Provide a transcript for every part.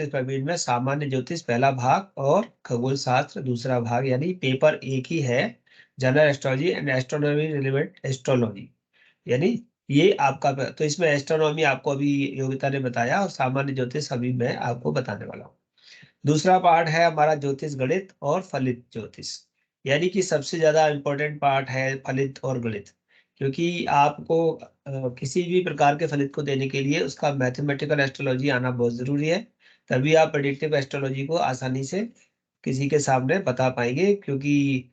प्रवीण में सामान्य ज्योतिष पहला भाग और खगोल शास्त्र दूसरा भाग, यानी पेपर एक ही है, general astrology and astronomy relevant astrology. यानी ये आपका, तो इसमें एस्ट्रोनॉमी आपको अभी योगिता ने बताया और सामान्य ज्योतिष अभी मैं आपको बताने वाला हूँ। दूसरा पार्ट है हमारा ज्योतिष गणित और फलित ज्योतिष, यानी कि सबसे ज्यादा इंपॉर्टेंट पार्ट है फलित और गणित, क्योंकि आपको किसी भी प्रकार के फलित को देने के लिए उसका मैथमेटिकल एस्ट्रोलॉजी आना बहुत जरूरी है, तभी आप प्रेडिक्टिव एस्ट्रोलॉजी को आसानी से किसी के सामने बता पाएंगे, क्योंकि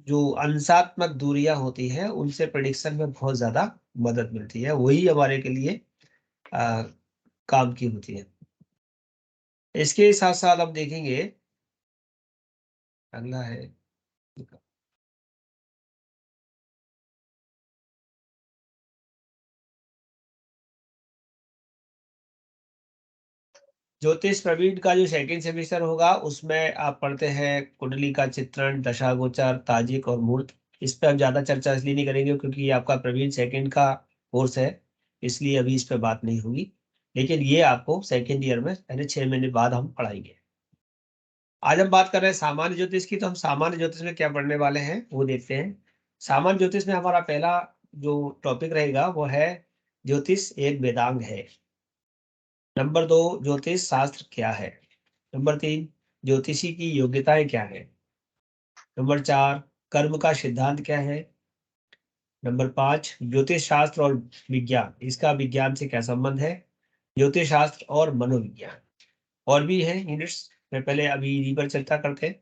जो अंशात्मक दूरियां होती है उनसे प्रेडिक्शन में बहुत ज्यादा मदद मिलती है, वही हमारे के लिए आ, काम की होती है। इसके साथ साथ हम देखेंगे, अगला है ज्योतिष प्रवीण का जो सेकंड सेमेस्टर होगा उसमें आप पढ़ते हैं कुंडली का चित्रण, दशा गोचर, ताजिक और मुहूर्त। इस पर हम ज्यादा चर्चा इसलिए नहीं करेंगे क्योंकि ये आपका प्रवीण सेकंड का कोर्स है, इसलिए अभी इस पर बात नहीं होगी, लेकिन ये आपको सेकेंड ईयर में यानी 6 महीने बाद हम पढ़ाएंगे। आज हम बात कर रहे हैं सामान्य ज्योतिष की, तो हम सामान्य ज्योतिष में क्या पढ़ने वाले हैं वो देखते हैं। सामान्य ज्योतिष में हमारा पहला जो टॉपिक रहेगा वो है ज्योतिष एक वेदांग है। नंबर 2, ज्योतिष शास्त्र क्या है। नंबर 3, ज्योतिषी की योग्यताएं क्या है। नंबर 4, कर्म का सिद्धांत क्या है। नंबर 5, ज्योतिष शास्त्र और विज्ञान, इसका विज्ञान से क्या संबंध है। ज्योतिष शास्त्र और मनोविज्ञान, और भी है यूनिट्स, मैं पहले अभी इन्हीं पर चर्चा करते हैं।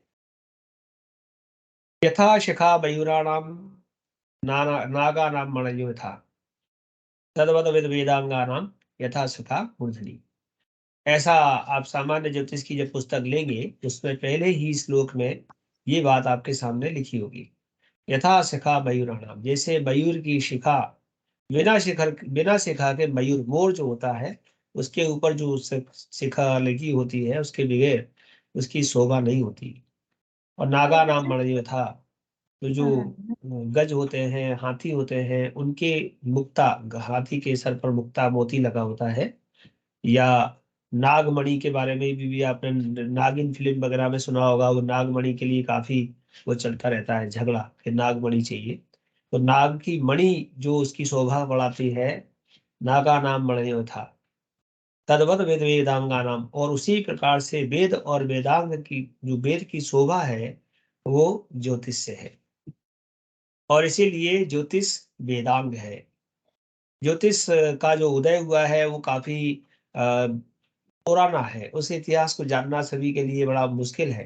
यथा शिखा मयूराणाम नागानां मणयो यथा तद्वद वेदांगानाम यथा शिखा मूर्धनि। ऐसा आप सामान्य ज्योतिष की जब पुस्तक लेंगे उसमें पहले ही श्लोक में ये बात आपके सामने लिखी होगी, यथा शिखा मयूराणाम, जैसे मयूर की शिखा, बिना शिखा के मयूर मोर जो होता है उसके ऊपर जो शिखा लगी होती है उसके बगैर उसकी शोभा नहीं होती। और नागा नाम मणियो था, तो जो गज होते हैं, हाथी होते हैं, उनके मुक्ता, हाथी के सर पर मुक्ता मोती लगा होता है। या नागमणि के बारे में भी आपने नागिन फिल्म वगैरह में सुना होगा, वो नागमणि के लिए काफी वो चलता रहता है झगड़ा कि नागमणि चाहिए। तो नाग की मणि जो उसकी शोभा बढ़ाती है, नागा नाम मणियो था तद्वत वेद वेदांगा नाम, और उसी प्रकार से वेद और वेदांग की जो वेद की शोभा है वो ज्योतिष से है, और इसीलिए ज्योतिष वेदांग है। ज्योतिष का जो उदय हुआ है वो काफी पुराना है, उस इतिहास को जानना सभी के लिए बड़ा मुश्किल है,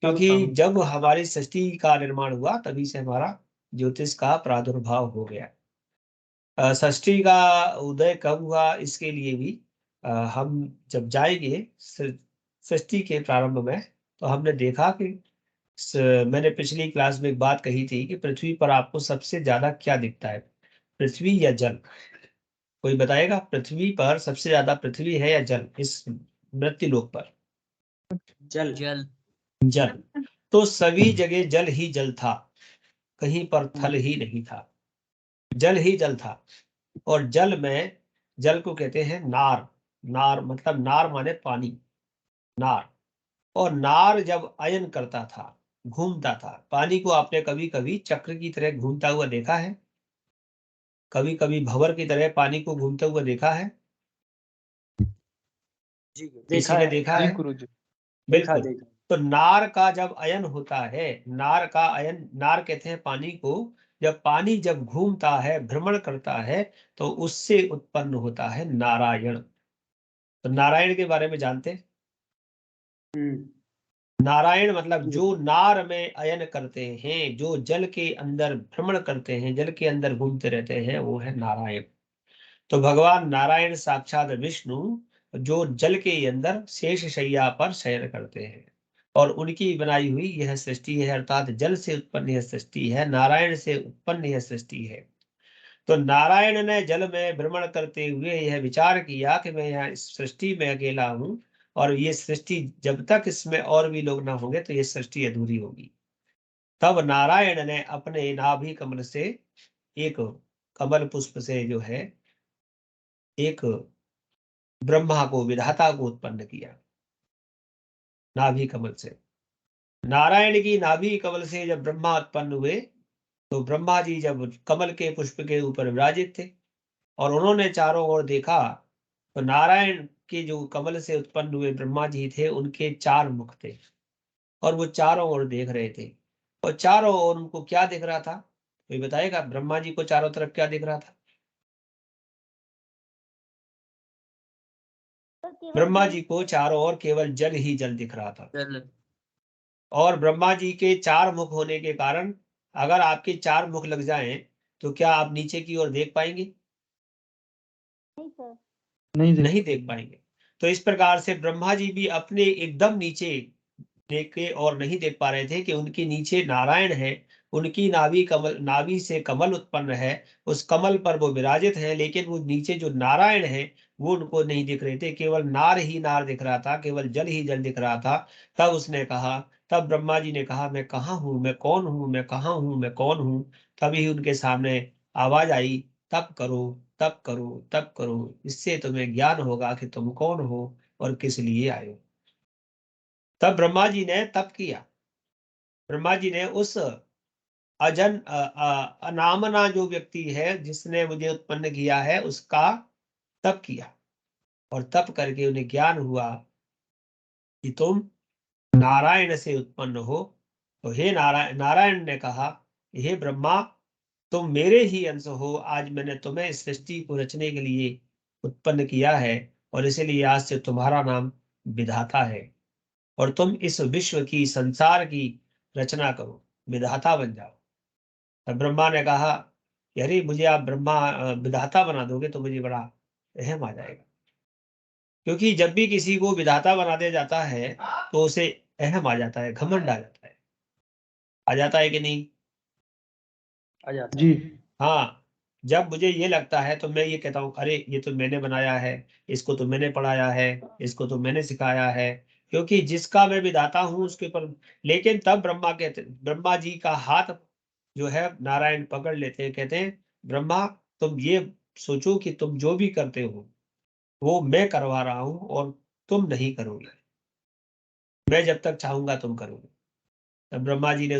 क्योंकि जब हमारी सृष्टि का निर्माण हुआ तभी से हमारा ज्योतिष का प्रादुर्भाव हो गया। सृष्टि का उदय कब हुआ इसके लिए भी हम जब जाएंगे सृष्टि के प्रारंभ में, तो हमने देखा कि मैंने पिछली क्लास में एक बात कही थी कि पृथ्वी पर आपको सबसे ज्यादा क्या दिखता है, पृथ्वी या जल। कोई बताएगा पृथ्वी पर सबसे ज्यादा पृथ्वी है या जल इस मृत्यु लोक पर। जल जल जल। तो सभी जगह जल ही जल था, कहीं पर थल ही नहीं था, जल ही जल था। और जल में, जल को कहते हैं नार। नार मतलब नार माने पानी, नार। और नार जब अयन करता था, घूमता था, पानी को आपने कभी कभी चक्र की तरह घूमता हुआ देखा है, कभी कभी भंवर की तरह पानी को घूमते हुए देखा है, किसी ने देखा है? बिल्कुल। तो नार का जब अयन होता है, नार का अयन, नार कहते हैं पानी को, जब पानी जब घूमता है, भ्रमण करता है, तो उससे उत्पन्न होता है नारायण। तो नारायण के बारे में जानते हैं? नारायण मतलब जो नार में अयन करते हैं, जो जल के अंदर भ्रमण करते हैं, जल के अंदर घूमते रहते हैं, वो है नारायण। तो भगवान नारायण साक्षात विष्णु जो जल के अंदर शेष शैया पर शयन करते हैं, और उनकी बनाई हुई यह सृष्टि है, अर्थात जल से उत्पन्न यह सृष्टि है, नारायण से उत्पन्न यह सृष्टि है। तो नारायण ने जल में भ्रमण करते हुए यह विचार किया कि मैं यहाँ इस सृष्टि में अकेला हूं, और ये सृष्टि जब तक इसमें और भी लोग ना होंगे तो ये सृष्टि अधूरी होगी। तब नारायण ने अपने नाभि कमल से एक कमल पुष्प से जो है एक ब्रह्मा को, विधाता को उत्पन्न किया नाभि कमल से। नारायण की नाभि कमल से जब ब्रह्मा उत्पन्न हुए तो ब्रह्मा जी जब कमल के पुष्प के ऊपर विराजित थे और उन्होंने चारों ओर देखा तो नारायण के जो कमल से उत्पन्न हुए ब्रह्मा जी थे उनके 4 मुख थे और वो चारों ओर देख रहे थे। और चारों ओर उनको क्या दिख रहा था, कोई बताएगा? ब्रह्मा जी को चारों तरफ क्या दिख रहा था? ब्रह्मा जी को चारों ओर केवल जल ही जल दिख रहा था। जल। और ब्रह्मा जी के 4 मुख होने के कारण अगर आपके 4 मुख लग जाएं तो क्या आप नीचे की ओर देख पाएंगे? नहीं सर। नहीं देख पाएंगे। तो इस प्रकार से ब्रह्मा जी भी अपने एकदम नीचे देख के और नहीं देख पा रहे थे कि उनके नीचे नारायण है, उनकी नाभि से कमल उत्पन्न है, उस कमल पर वो विराजित है, लेकिन वो नीचे जो नारायण है वो उनको नहीं दिख रहे थे, केवल नार ही नार दिख रहा था, केवल जल ही जल दिख रहा था। तब ब्रह्मा जी ने कहा, मैं कहाँ हूँ, मैं कौन हूँ, मैं कहाँ हूँ, मैं कौन हूँ। तभी उनके सामने आवाज आई, तप करो, तप करो, तप करो, इससे तुम्हें ज्ञान होगा कि तुम कौन हो और किस लिए आए हो। तब ब्रह्मा जी ने तप किया। ब्रह्मा जी ने उस अनामना जो व्यक्ति है जिसने मुझे उत्पन्न किया है उसका तप किया और तप करके उन्हें ज्ञान हुआ कि तुम नारायण से उत्पन्न हो। तो हे नारायण ने कहा, हे ब्रह्मा, तुम मेरे ही अंश हो, आज मैंने तुम्हें इस सृष्टि को रचने के लिए उत्पन्न किया है और इसीलिए आज से तुम्हारा नाम विधाता है और तुम इस विश्व की, संसार की रचना करो, विधाता बन जाओ। तब ब्रह्मा ने कहा कि अरे मुझे आप विधाता बना दोगे तो मुझे बड़ा अहम आ जाएगा, क्योंकि जब भी किसी को विधाता बना दिया जाता है तो उसे अहम आ जाता है, घमंड आ जाता है। आ जाता है कि नहीं? आ जाता जी। है। हाँ। जब मुझे ये लगता है तो मैं ये कहता हूँ, अरे ये तो मैंने बनाया है, इसको तो मैंने पढ़ाया है, इसको तो मैंने सिखाया है, क्योंकि जिसका मैं विधाता हूँ उसके पर। लेकिन तब ब्रह्मा जी का हाथ जो है नारायण पकड़ लेते हैं, कहते हैं, ब्रह्मा, तुम ये सोचो कि तुम जो भी करते हो वो मैं करवा रहा हूं और तुम नहीं करोगे, मैं जब तक चाहूंगा तुम करोगे। तब ब्रह्मा जी ने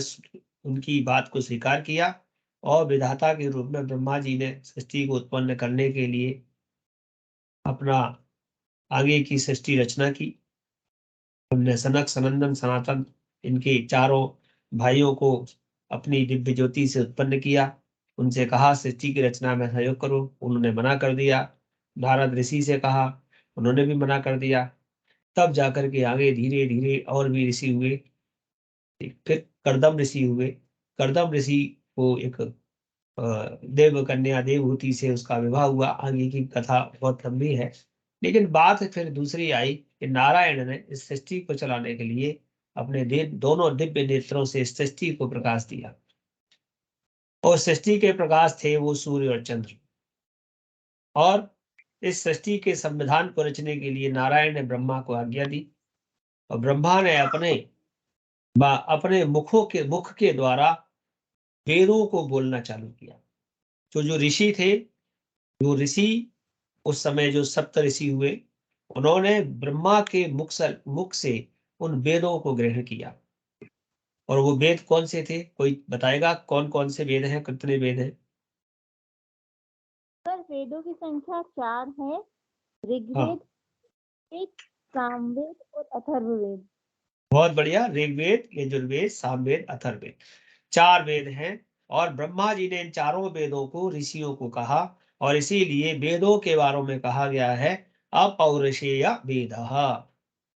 उनकी बात को स्वीकार किया और विधाता के रूप में ब्रह्मा जी ने सृष्टि को उत्पन्न करने के लिए अपना आगे की सृष्टि रचना की। उनने सनक, सनंदन, सनातन, इनके चारों भाइयों को अपनी दिव्य ज्योति से उत्पन्न किया। उनसे कहा सृष्टि की रचना में सहयोग करो, उन्होंने मना कर दिया। नारद ऋषि से कहा, उन्होंने भी मना कर दिया। तब जाकर के आगे धीरे धीरे और भी ऋषि हुए। फिर करदम ऋषि हुए। करदम ऋषि को एक देव कन्या देवहूति से उसका विवाह हुआ। आगे की कथा बहुत लंबी है, लेकिन बात फिर दूसरी आई कि नारायण ने इस सृष्टि को चलाने के लिए अपने दोनों दिव्य नेत्रों से इस सृष्टि को प्रकाश दिया और सृष्टि के प्रकाश थे वो सूर्य और चंद्र। और इस सृष्टि के संविधान को रचने के लिए नारायण ने ब्रह्मा को आज्ञा दी और ब्रह्मा ने अपने मुख के द्वारा वेदों को बोलना चालू किया। जो ऋषि थे, जो ऋषि उस समय जो सप्त ऋषि हुए, उन्होंने ब्रह्मा के मुख से उन वेदों को ग्रहण किया। और वो वेद कौन से थे, कोई बताएगा? कौन कौन से वेद हैं, कितने वेद हैं? सर वेदों की संख्या 4 है। ऋग्वेद, हाँ, सामवेद और अथर्ववेद। बहुत बढ़िया। ऋग्वेद, यजुर्वेद, सामवेद, अथर्ववेद, 4 वेद हैं। और ब्रह्मा जी ने इन चारों वेदों को ऋषियों को कहा और इसीलिए वेदों के बारे में कहा गया है अपौरुषेय वेदः।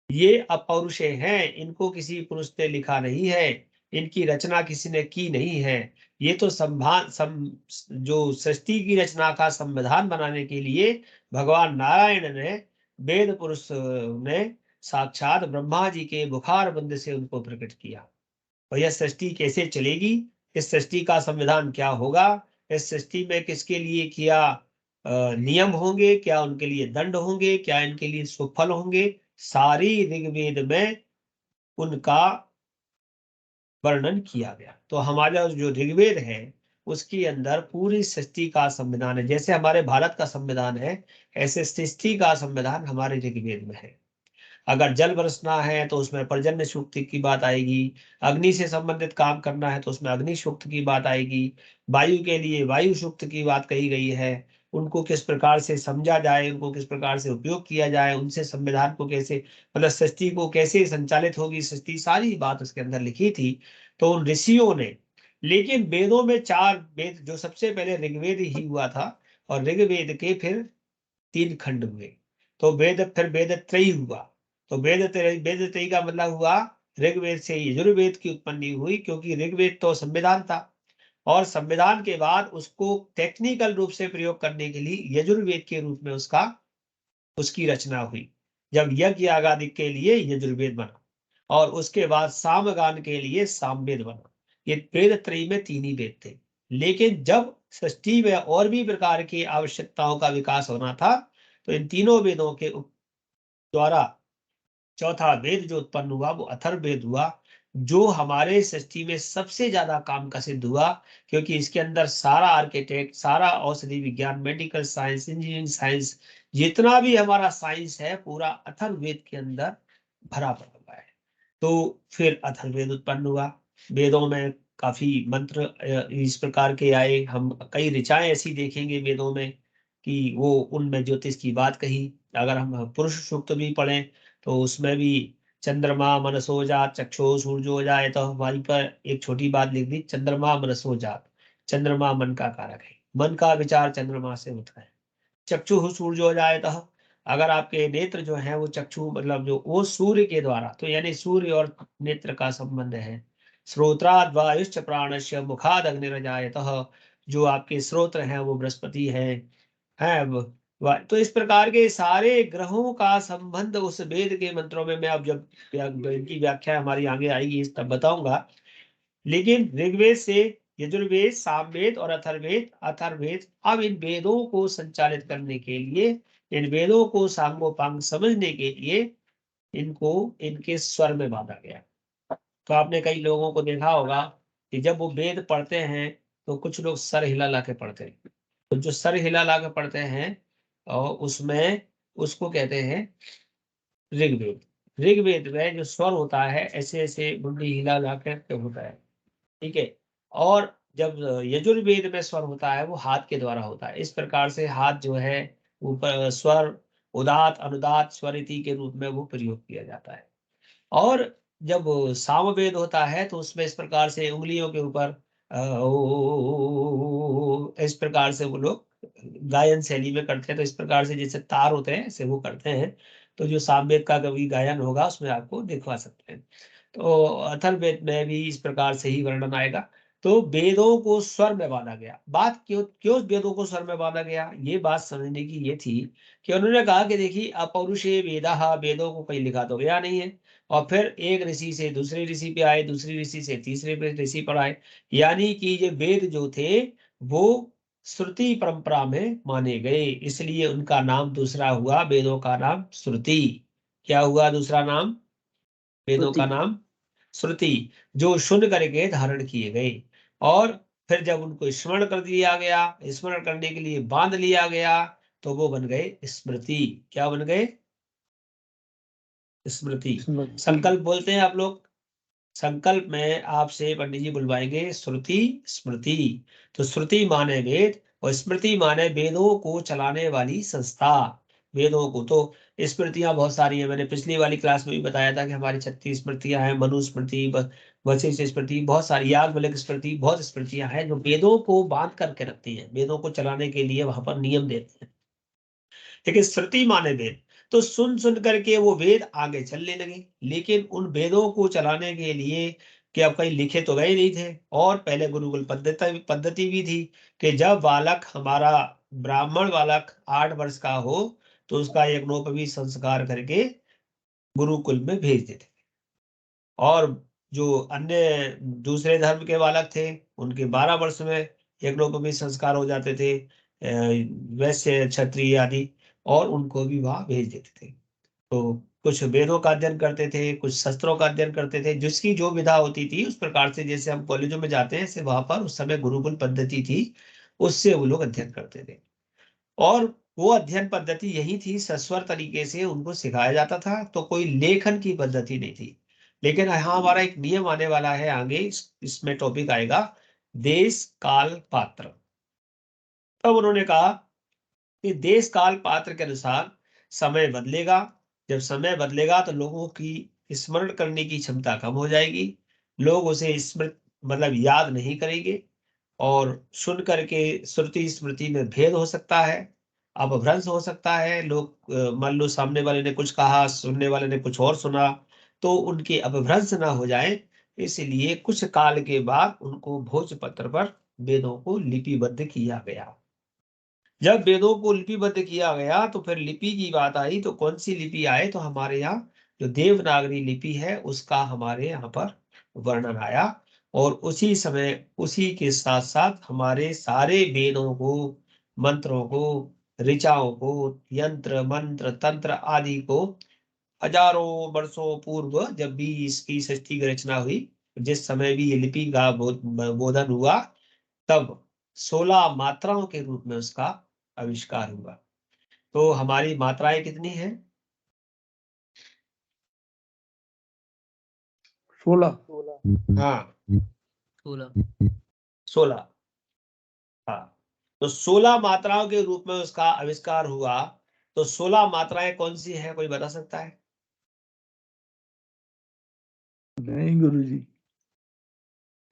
ये अपौरुषेय हैं, इनको किसी पुरुष ने लिखा नहीं है, इनकी रचना किसी ने की नहीं है। ये तो जो सृष्टि की रचना का संविधान बनाने के लिए भगवान नारायण ने, वेद पुरुष ने साक्षात ब्रह्मा जी के बुखार बंद से उनको प्रकट किया। और यह सृष्टि कैसे चलेगी, इस सृष्टि का संविधान क्या होगा, इस सृष्टि में किसके लिए क्या नियम होंगे, क्या उनके लिए दंड होंगे, क्या इनके लिए सुफल होंगे, सारी ऋग्वेद में उनका वर्णन किया गया। तो हमारा जो ऋग्वेद है उसके अंदर पूरी सृष्टि का संविधान है। जैसे हमारे भारत का संविधान है, ऐसे सृष्टि का संविधान हमारे ऋग्वेद में है। अगर जल बरसना है तो उसमें पर्जन्य सूक्त की बात आएगी, अग्नि से संबंधित काम करना है तो उसमें अग्नि सूक्त की बात आएगी, वायु के लिए वायु सूक्त की बात कही गई है, उनको किस प्रकार से समझा जाए, उनको किस प्रकार से उपयोग किया जाए, उनसे संविधान को कैसे, मतलब सृष्टि को कैसे संचालित होगी सृष्टि, सारी बात उसके अंदर लिखी थी। तो उन ऋषियों ने, लेकिन वेदों में 4 वेद, जो सबसे पहले ऋग्वेद ही हुआ था, और ऋग्वेद के फिर 3 खंड हुए, तो फिर वेद त्रयी हुआ। तो वेद त्रयी का मतलब हुआ ऋग्वेद से यजुर्वेद की उत्पत्ति हुई, क्योंकि ऋग्वेद तो संविधान था, और संविधान के बाद उसको टेक्निकल रूप से प्रयोग करने के लिए यजुर्वेद के रूप में उसकी रचना हुई। जब यज्ञ यागादि के लिए यजुर्वेद बना, और उसके बाद सामगान के लिए सामवेद बना। ये वेद त्रयी में 3 ही वेद थे। लेकिन जब सृष्टि में और भी प्रकार की आवश्यकताओं का विकास होना था, तो इन तीनों वेदों के द्वारा चौथा वेद जो उत्पन्न हुआ वो अथर्ववेद हुआ, जो हमारे सृष्टि में सबसे ज्यादा काम का सिद्ध हुआ, क्योंकि इसके अंदर सारा आर्किटेक्ट, सारा औषधि विज्ञान, मेडिकल साइंस, इंजीनियरिंग साइंस, जितना भी हमारा साइंस है पूरा अथर्ववेद के अंदर भरा पड़ा हुआ है। तो फिर अथर्ववेद उत्पन्न हुआ। वेदों में काफी मंत्र इस प्रकार के आए, हम कई ऋचाएं ऐसी देखेंगे वेदों में कि वो उनमें ज्योतिष की बात कही। अगर हम पुरुष सूक्त भी पढ़ें तो उसमें भी चंद्रमा मनसो जात चक्षु सूर्यो जाए, तो हमारी पर एक छोटी बात लिख दी, चंद्रमा मनसो जात, चंद्रमा मन का कारक है, मन का विचार चंद्रमा से होता है। चक्षु सूर्यो जाए, तो अगर आपके नेत्र जो है वो चक्षु, मतलब जो वो सूर्य के द्वारा, तो यानी सूर्य और नेत्र का संबंध है। श्रोत्राद वायुश्च प्राणस्य मुखाद अग्निर्जायतः, जो आपके श्रोत्र हैं वो बृहस्पति है तो इस प्रकार के सारे ग्रहों का संबंध उस वेद के मंत्रों में, मैं अब जब इनकी व्याख्या हमारी आगे आएगी तब बताऊंगा। लेकिन ऋग्वेद से यजुर्वेद, सामवेद और अथर्ववेद, अब इन वेदों को संचालित करने के लिए, इन वेदों को सांगोपांग समझने के लिए, इनको इनके स्वर में बांधा गया। तो आपने कई लोगों को देखा होगा कि जब वो वेद पढ़ते हैं तो कुछ लोग सर हिला ला के पढ़ते हैं। तो जो सर हिला ला के पढ़ते हैं, और उसमें उसको कहते हैं ऋग्वेद। ऋग्वेद में जो स्वर होता है ऐसे ऐसे मुंडी हिला ला के होता है, ठीक है। और जब यजुर्वेद में स्वर होता है वो हाथ के द्वारा होता है। इस प्रकार से हाथ जो है ऊपर स्वर, उदात अनुदात स्वरिति के रूप में वो प्रयोग किया जाता है। और जब सामवेद होता है तो उसमें इस प्रकार से उंगलियों के ऊपर इस प्रकार से वो लोग गायन शैली में करते हैं। तो इस प्रकार से जैसे तार होते हैं ऐसे वो करते हैं। तो जो सामवेद का कभी गायन होगा उसमें आपको दिखवा सकते हैं। तो अथर्ववेद में भी इस प्रकार से ही वर्णन आएगा। तो वेदों को स्वर में बांधा गया। बात क्यों क्यों वेदों को स्वर में बांधा गया, ये बात समझने की ये थी कि उन्होंने कहा कि देखिए अपौरुषे वेदा, वेदों को कहीं लिखा तो गया नहीं है, और फिर एक ऋषि से दूसरे ऋषि पे आए, दूसरी ऋषि से तीसरे पे ऋषि पर आए, यानी कि ये वेद जो थे वो श्रुति परंपरा में माने गए, इसलिए उनका नाम दूसरा हुआ, वेदों का नाम श्रुति। क्या हुआ दूसरा नाम? वेदों का नाम श्रुति, जो सुन करके धारण किए गए। और फिर जब उनको स्मरण कर दिया गया, स्मरण करने के लिए बांध लिया गया, तो वो बन गए स्मृति। क्या बन गए? स्मृति। संकल्प बोलते हैं आप लोग, संकल्प में आपसे पंडित जी बुलवाएंगे श्रुति स्मृति। तो श्रुति माने वेद और स्मृति माने वेदों को चलाने वाली संस्था। वेदों को तो स्मृतियां बहुत सारी हैं, मैंने पिछली वाली क्लास में भी बताया था कि हमारी 36 स्मृतियां हैं, मनु स्मृति, वशिष्ठ स्मृति, बहुत सारी, याज्ञवल्क्य स्मृति, बहुत स्मृतियां हैं जो वेदों को बांध करके रखती हैं, वेदों को चलाने के लिए वहां पर नियम देते हैं। लेकिन श्रुति माने वेद, तो सुन सुन करके वो वेद आगे चलने लगे। लेकिन उन वेदों को चलाने के लिए कि अब कहीं लिखे तो गए नहीं थे, और पहले गुरुकुल पद्धति भी थी कि जब बालक हमारा ब्राह्मण बालक 8 वर्ष का हो तो उसका यज्ञोपवीत संस्कार करके गुरुकुल में भेज देते। और जो अन्य दूसरे धर्म के बालक थे उनके 12 वर्ष में यज्ञोपवीत संस्कार हो जाते थे, वैश्य क्षत्रिय आदि, और उनको भी वहां भेज देते थे। तो कुछ वेदों का अध्ययन करते थे, कुछ शस्त्रों का अध्ययन करते थे, जिसकी जो विधा होती थी उस प्रकार से, जैसे हम कॉलेजों में जाते हैं ऐसे वहां पर उस समय गुरुकुल पद्धति थी, उससे वो लोग अध्ययन करते थे। और वो अध्ययन पद्धति यही थी, सस्वर तरीके से उनको सिखाया जाता था, तो कोई लेखन की पद्धति नहीं थी। लेकिन यहाँ हमारा एक नियम आने वाला है आगे, इसमें टॉपिक आएगा देश काल पात्र। तब उन्होंने कहा कि देश काल पात्र के अनुसार समय बदलेगा। जब समय बदलेगा तो लोगों की स्मरण करने की क्षमता कम हो जाएगी, लोग उसे स्मृत मतलब याद नहीं करेंगे, और सुन करके श्रुति स्मृति में भेद हो सकता है, अपभ्रंश हो सकता है। लोग मान लो सामने वाले ने कुछ कहा, सुनने वाले ने कुछ और सुना, तो उनके अपभ्रंश ना हो जाए, इसलिए कुछ काल के बाद उनको भोजपत्र पर वेदों को लिपिबद्ध किया गया। जब वेदों को लिपिबद्ध किया गया तो फिर लिपि की बात आई, तो कौन सी लिपि आए, तो हमारे यहाँ जो देवनागरी लिपि है उसका हमारे यहाँ पर वर्णन आया। और उसी समय उसी के साथ साथ हमारे सारे वेदों को, मंत्रों को, ऋचाओं को, यंत्र मंत्र तंत्र आदि को हजारों वर्षों पूर्व जब भी इसकी सृष्टि की रचना हुई, जिस समय भी ये लिपि का बोधन हुआ, तब 16 मात्राओं के रूप में उसका आविष्कार हुआ। तो हमारी मात्राएं कितनी हैं? 16। हाँ 16। 16। हाँ, तो 16 मात्राओं के रूप में उसका आविष्कार हुआ। तो 16 मात्राएं कौन सी है, कोई बता सकता है? नहीं गुरुजी।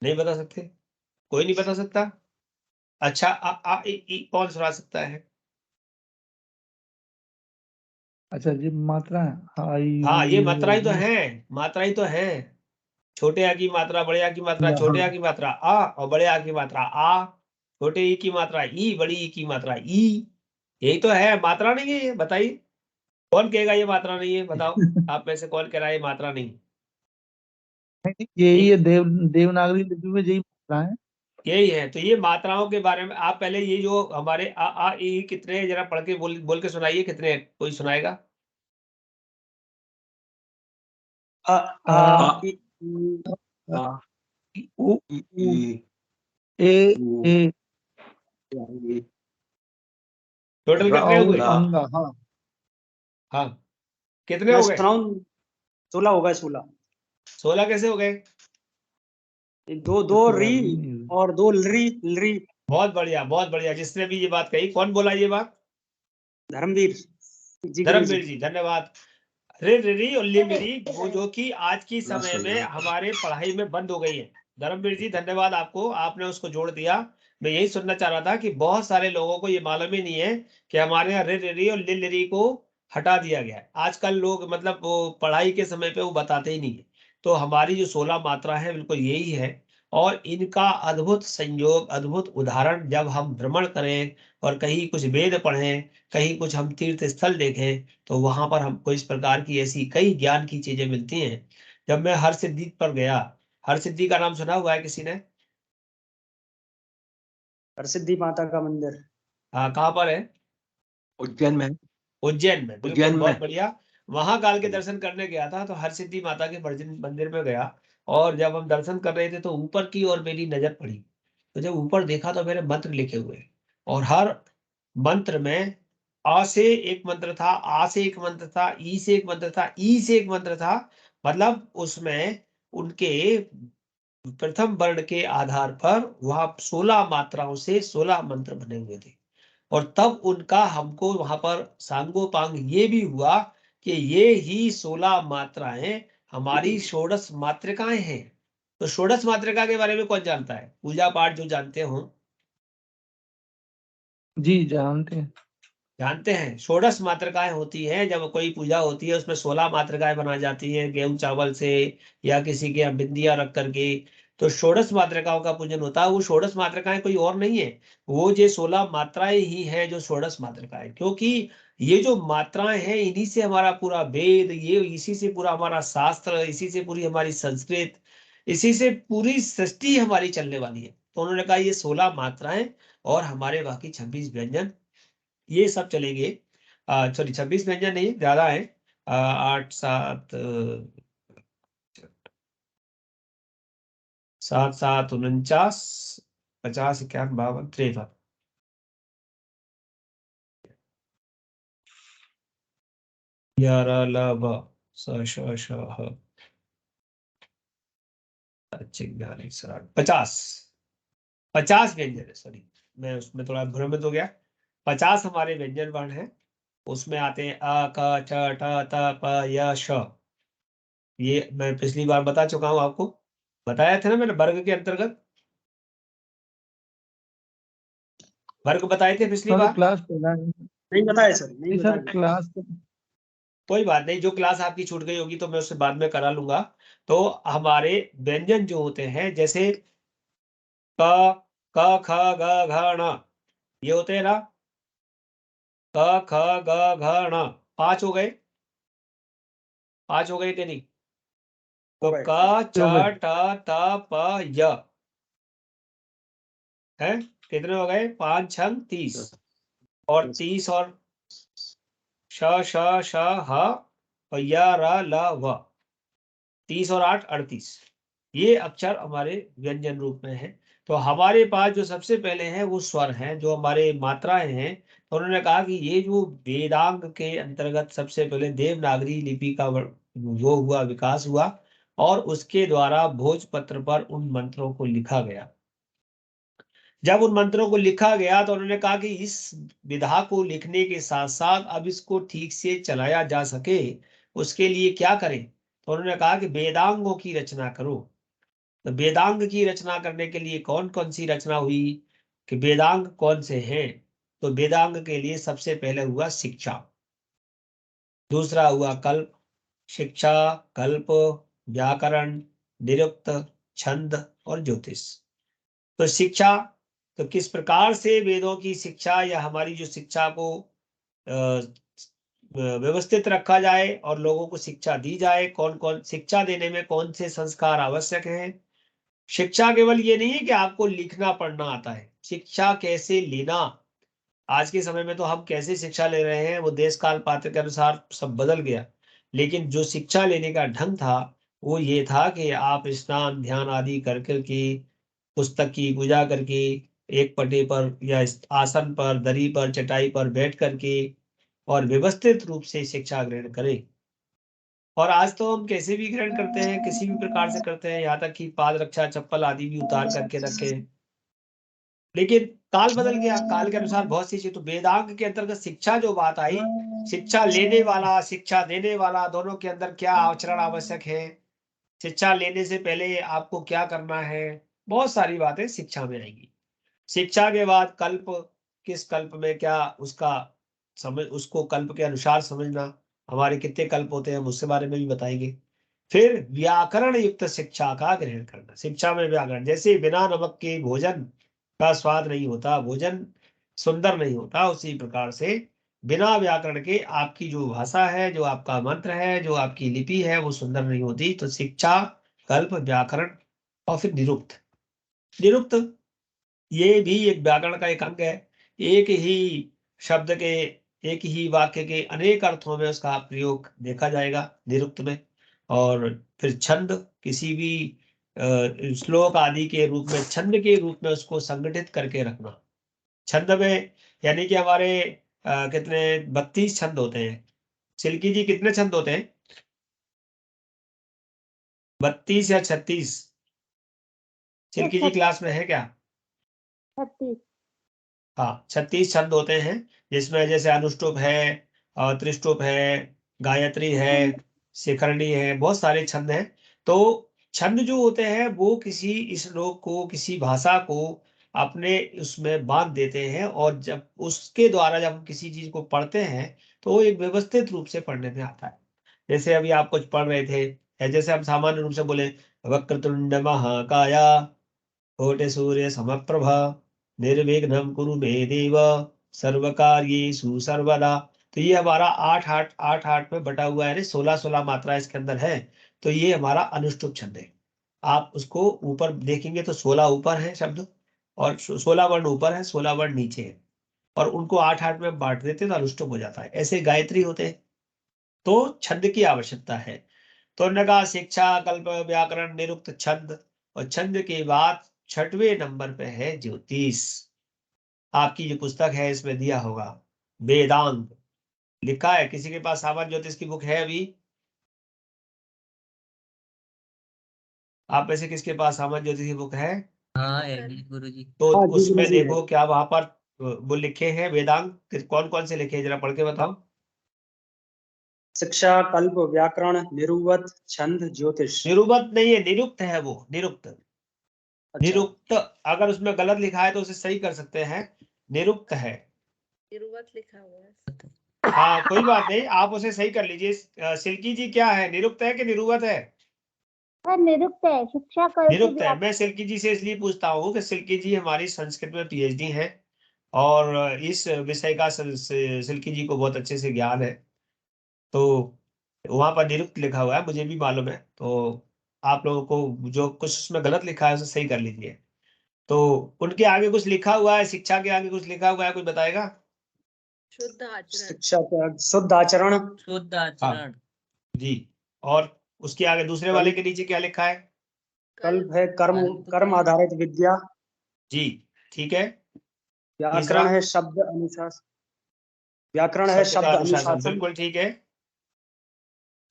नहीं बता सकते? कोई नहीं बता सकता? अच्छा, आ ई कौन सुना सकता है? अच्छा जी, मात्रा है। हाँ, ये मात्राएं तो हाँ। हैं, मात्राएं तो हैं। छोटे आ की मात्रा, बड़े आ की मात्रा, छोटे आ की मात्रा आ, और बड़े आ की मात्रा आ, छोटे ई की मात्रा ई, बड़ी ई की मात्रा ई। यही तो है, मात्रा नहीं है ये? बताइए कौन कहेगा ये मात्रा नहीं है, बताओ आप में से कौन कह रहा है ये मात्रा नहीं? यही ये है, देवनागरी लिपि में यही मात्रा है। यही है। तो ये मात्राओं के बारे में आप पहले ये जो हमारे आ ई कितने हैं, जरा पढ़ के बोल के सुनाइए, कितने हैं? कोई सुनाएगा? आ आ आ इ आ उ इ उ ई ए उ ए ई टोटल अ कितने उ हुए? अंगा। हाँ, हाँ, कितने मैं हो गए? सुनाऊं? 16 होगा, 16। 16 कैसे हो गए? दो ये दो तो री बात ही नहीं हुई। और 2 लरी लरी। बहुत बढ़िया, बहुत बढ़िया। जिसने भी ये बात कही, कौन बोला ये बात? धर्मवीर जी, गुरु जी। धर्मवीर जी, धन्यवाद। री और लिमरी, वो जो कि आज की समय में हमारे पढ़ाई में बंद हो गई है। धर्मवीर जी धन्यवाद आपको, आपने उसको जोड़ दिया। मैं यही सुनना चाह रहा था कि बहुत सारे लोगों को ये मालूम ही नहीं है कि हमारे यहाँ री और लिरी को हटा दिया गया है। आजकल लोग मतलब वो पढ़ाई के समय पे वो बताते ही नहीं है। तो हमारी जो 16 मात्रा है बिल्कुल यही है। और इनका अद्भुत संयोग, अद्भुत उदाहरण जब हम भ्रमण करें और कहीं कुछ वेद पढ़ें, कहीं कुछ हम तीर्थ स्थल देखें, तो वहां पर हमको इस प्रकार की ऐसी कई ज्ञान की चीजें मिलती हैं। जब मैं हर सिद्धि पर गया, हर सिद्धि का नाम सुना हुआ है किसी ने? हरसिद्धि माता का मंदिर हाँ, कहाँ पर है? उज्जैन में। उज्जैन में, बिल्कुल, उज्जैन में। बहुत बढ़िया। महाकाल के दर्शन करने गया था, तो हर सिद्धि माता के मंदिर में गया। और जब हम दर्शन कर रहे थे तो ऊपर की ओर मेरी नजर पड़ी। तो जब ऊपर देखा तो मेरे मंत्र लिखे हुए, और हर मंत्र में आ से एक मंत्र था, आ से एक मंत्र था, ई से एक मंत्र था, ई से एक मंत्र था। मतलब उसमें उनके प्रथम वर्ण के आधार पर वहां 16 मात्राओं से 16 मंत्र बने हुए थे। और तब उनका हमको वहां पर सांगोपांग ये भी हुआ कि ये ही 16 मात्राएं हमारी षोडश मातृकाएं हैं। तो षोडश मातृका के बारे में कौन जानता है? पूजा पाठ जो जानते हो, जी जानते हैं। जानते हैं षोडश मातृकाएं होती हैं। जब कोई पूजा होती है उसमें 16 मातृकाएं बनाई जाती है गेहूं चावल से, या किसी के यहाँ बिंदिया रख करके। तो षोडश मातृकाओं का पूजन होता है। वो षोडश मातृकाएं कोई और नहीं है, वो जो 16 मात्राएं ही हैं जो षोडश मातृकाएं। क्योंकि ये जो मात्राएं हैं इन्हीं से हमारा पूरा वेद, ये इसी से पूरा हमारा शास्त्र, इसी से पूरी हमारी संस्कृत, इसी से पूरी सृष्टि हमारी चलने वाली है। तो उन्होंने कहा ये 16 मात्राएं और हमारे बाकी 26 व्यंजन, ये सब चलेंगे। सॉरी, 26 व्यंजन नहीं, ज्यादा है। 8 7 7 7 49 50 51 52 53 11 ल ब स श श ह 50 व्यंजन है। सॉरी, मैं उसमें थोड़ा भ्रमित हो गया। 50 हमारे व्यंजन वर्ण हैं। उसमें आते हैं अ क च ट त प य श। ये मैं पिछली बार बता चुका हूं आपको, बताया था ना मैंने, वर्ग के अंतर्गत वर्ग बताए थे पिछली सर बार। क्लास पढ़ा है। नहीं बताया सर, नहीं नहीं सर बताया। क्लास कोई बात नहीं, जो क्लास आपकी छूट गई होगी तो मैं उससे बाद में करा लूंगा। तो हमारे व्यंजन जो होते हैं, जैसे क क ख ग घ ण, ये होते हैं ना, क ख ग घ ण, 5 हो गए। 5 हो गए कि नहीं? तो हो गए। क च ट त प य है, कितने हो गए? 5 6 30, और 30 और श श श ह और य र ल व, 30 और 8 38। ये अक्षर हमारे व्यंजन रूप में है। तो हमारे पास जो सबसे पहले है वो स्वर हैं, जो हमारे मात्राएं हैं। तो उन्होंने कहा कि ये जो वेदांग के अंतर्गत सबसे पहले देवनागरी लिपि का वो हुआ, विकास हुआ, और उसके द्वारा भोजपत्र पर उन मंत्रों को लिखा गया। जब उन मंत्रों को लिखा गया तो उन्होंने कहा कि इस विधा को लिखने के साथ साथ अब इसको ठीक से चलाया जा सके, उसके लिए क्या करें? तो उन्होंने कहा कि वेदांगों की रचना करो। तो वेदांग की रचना करने के लिए कौन कौन सी रचना हुई, कि वेदांग कौन से हैं? तो वेदांग के लिए सबसे पहले हुआ शिक्षा, दूसरा हुआ कल्प, शिक्षा, कल्प, व्याकरण, निरुक्त, छंद और ज्योतिष। तो शिक्षा, तो किस प्रकार से वेदों की शिक्षा या हमारी जो शिक्षा को व्यवस्थित रखा जाए और लोगों को शिक्षा दी जाए, कौन कौन शिक्षा देने में कौन से संस्कार आवश्यक हैं। शिक्षा केवल ये नहीं है कि आपको लिखना पढ़ना आता है, शिक्षा कैसे लेना। आज के समय में तो हम कैसे शिक्षा ले रहे हैं वो देश काल पात्र के अनुसार सब बदल गया, लेकिन जो शिक्षा लेने का ढंग था वो ये था कि आप स्नान ध्यान आदि कर करके, पुस्तक की पूजा करके, एक पटे पर या आसन पर, दरी पर, चटाई पर बैठ करके और व्यवस्थित रूप से शिक्षा ग्रहण करें। और आज तो हम कैसे भी ग्रहण करते हैं, किसी भी प्रकार से करते हैं, यहाँ तक कि पाद रक्षा चप्पल आदि भी उतार करके रखे। लेकिन काल बदल गया, काल के अनुसार बहुत सी चीज। तो वेदांग के अंतर्गत शिक्षा जो बात आई, शिक्षा लेने वाला शिक्षा देने वाला दोनों के अंदर क्या आचरण आवश्यक है, शिक्षा लेने से पहले आपको क्या करना है, बहुत सारी बातें शिक्षा में आएंगी। शिक्षा के बाद कल्प, किस कल्प में क्या उसका समझ, उसको कल्प के अनुसार समझना। हमारे कितने कल्प होते हैं हम उसके बारे में भी बताएंगे। फिर व्याकरण युक्त शिक्षा का ग्रहण करना, शिक्षा में व्याकरण, जैसे बिना नमक के भोजन का स्वाद नहीं होता, भोजन सुंदर नहीं होता, उसी प्रकार से बिना व्याकरण के आपकी जो भाषा है, जो आपका मंत्र है, जो आपकी लिपि है, वो सुंदर नहीं होती। तो शिक्षा, कल्प, व्याकरण और फिर निरुक्त। निरुक्त ये भी एक व्याकरण का एक अंग है। एक ही शब्द के, एक ही वाक्य के अनेक अर्थों में उसका प्रयोग देखा जाएगा निरुक्त में। और फिर छंद, किसी भी श्लोक आदि के रूप में, छंद के रूप में उसको संगठित करके रखना। छंद में यानी कि हमारे कितने 32 छंद होते हैं। सिल्की जी कितने छंद होते हैं? 32 या 36? सिल्की जी क्लास में है क्या? 36। हाँ, 36 छंद होते हैं, जिसमें जैसे अनुष्टुप है, त्रिष्टुप है, गायत्री है, शिखरणी है, बहुत सारे छंद हैं। तो छंद जो होते हैं वो किसी श्लोक को, किसी भाषा को अपने उसमें बांध देते हैं, और जब उसके द्वारा जब हम किसी चीज को पढ़ते हैं तो वो एक व्यवस्थित रूप से पढ़ने में आता है। जैसे अभी आप कुछ पढ़ रहे थे, या जैसे हम सामान्य रूप से बोले वक्रतुंड महाकाया कोटि सूर्य समप्रभा निर्विघ्नं कुरु मे देव सर्वकार्येषु सर्वदा। तो ये हमारा 8 8 8 8 में बटा हुआ है, 16 16 मात्रा इसके अंदर है। तो ये हमारा अनुष्टुप छंद है। आप उसको ऊपर देखेंगे तो 16 ऊपर है शब्द, और 16 वर्ण ऊपर है, 16 वर्ण नीचे है, और उनको 8 8 में बांट देते हैं तो अनुष्टुप हो जाता है। ऐसे गायत्री होते हैं। तो छंद की आवश्यकता है। तो उन्होंने कहा शिक्षा, कल्प, व्याकरण, निरुक्त, छंद, और छंद के बाद 6वें नंबर पे है ज्योतिष। आपकी जो पुस्तक है इसमें दिया होगा वेदांग, लिखा है। किसी के पास सामान्य ज्योतिष की बुक है अभी? आप में से किसके पास सामान्य ज्योतिष की बुक है? हाँ गुरुजी। तो हाँ जी, उसमें गुरुजी है। देखो क्या वहां पर वो लिखे हैं वेदांग, कौन कौन से लिखे हैं, जरा पढ़ के बताओ। शिक्षा, कल्प, व्याकरण, निरुक्त, छंद, ज्योतिष। निरुक्त नहीं है, निरुक्त है वो, निरुक्त। अच्छा, निरुक्त अगर उसमें गलत लिखा है तो उसे सही कर सकते हैं, निरुक्त है। निरुक्त लिखा हुआ है। हाँ कोई बात नहीं, आप उसे सही कर लीजिए। सिल्की जी क्या है, निरुक्त है कि निरुक्त है? सर निरुक्त है, शिक्षा कल्प निरुक्त है। व्याकरण। मैं सिल्की जी से इसलिए पूछता हूँ कि सिल्की जी हमारी संस्कृत में पीएचडी है और इस विषय का सिल्की जी को बहुत अच्छे से ज्ञान है। तो वहां पर निरुक्त लिखा हुआ है, मुझे भी मालूम है। तो आप लोगों को जो कुछ उसमें गलत लिखा है उसे सही कर लीजिए। तो उनके आगे कुछ लिखा हुआ है, शिक्षा के आगे कुछ लिखा हुआ है, कोई बताएगा? शुद्ध आचरण। शिक्षा त्याग, शुद्ध आचरण, शुद्ध आचरण। जी। और उसके आगे दूसरे वाले के नीचे क्या लिखा है? कल्प है कर्म, कल्प कर्म है। आधारित विद्या। जी ठीक है। व्याकरण तीसरा है शब्द अनुशासन, व्याकरण है शब्द का शब्द अनुशासन, अनुशासन। बिल्कुल ठीक है,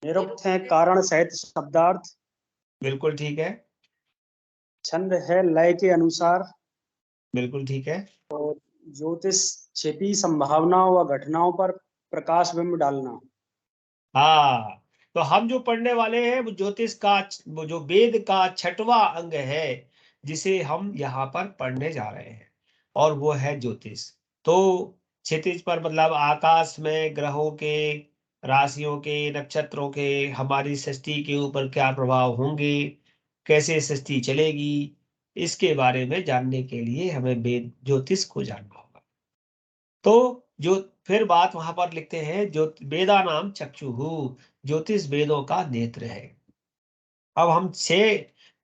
निरुक्त है कारण सहित शब्दार्थ। बिल्कुल ठीक है, छंद है लय के अनुसार। बिल्कुल ठीक है। ज्योतिष छिपी संभावनाओं व घटनाओं पर प्रकाश बिंब डालना। हाँ, तो हम जो पढ़ने वाले हैं वो ज्योतिष का, वो जो वेद का 6वां अंग है जिसे हम यहाँ पर पढ़ने जा रहे हैं, और वो है ज्योतिष। तो क्षितिज पर मतलब आकाश में ग्रहों के, राशियों के, नक्षत्रों के, हमारी सृष्टि के ऊपर क्या प्रभाव होंगे, कैसे सृष्टि चलेगी, इसके बारे में जानने के लिए हमें वेद ज्योतिष को जानना होगा। तो जो फिर बात वहां पर लिखते हैं, जो वेदा नाम चक्षुहु, ज्योतिष वेदों का नेत्र है। अब हम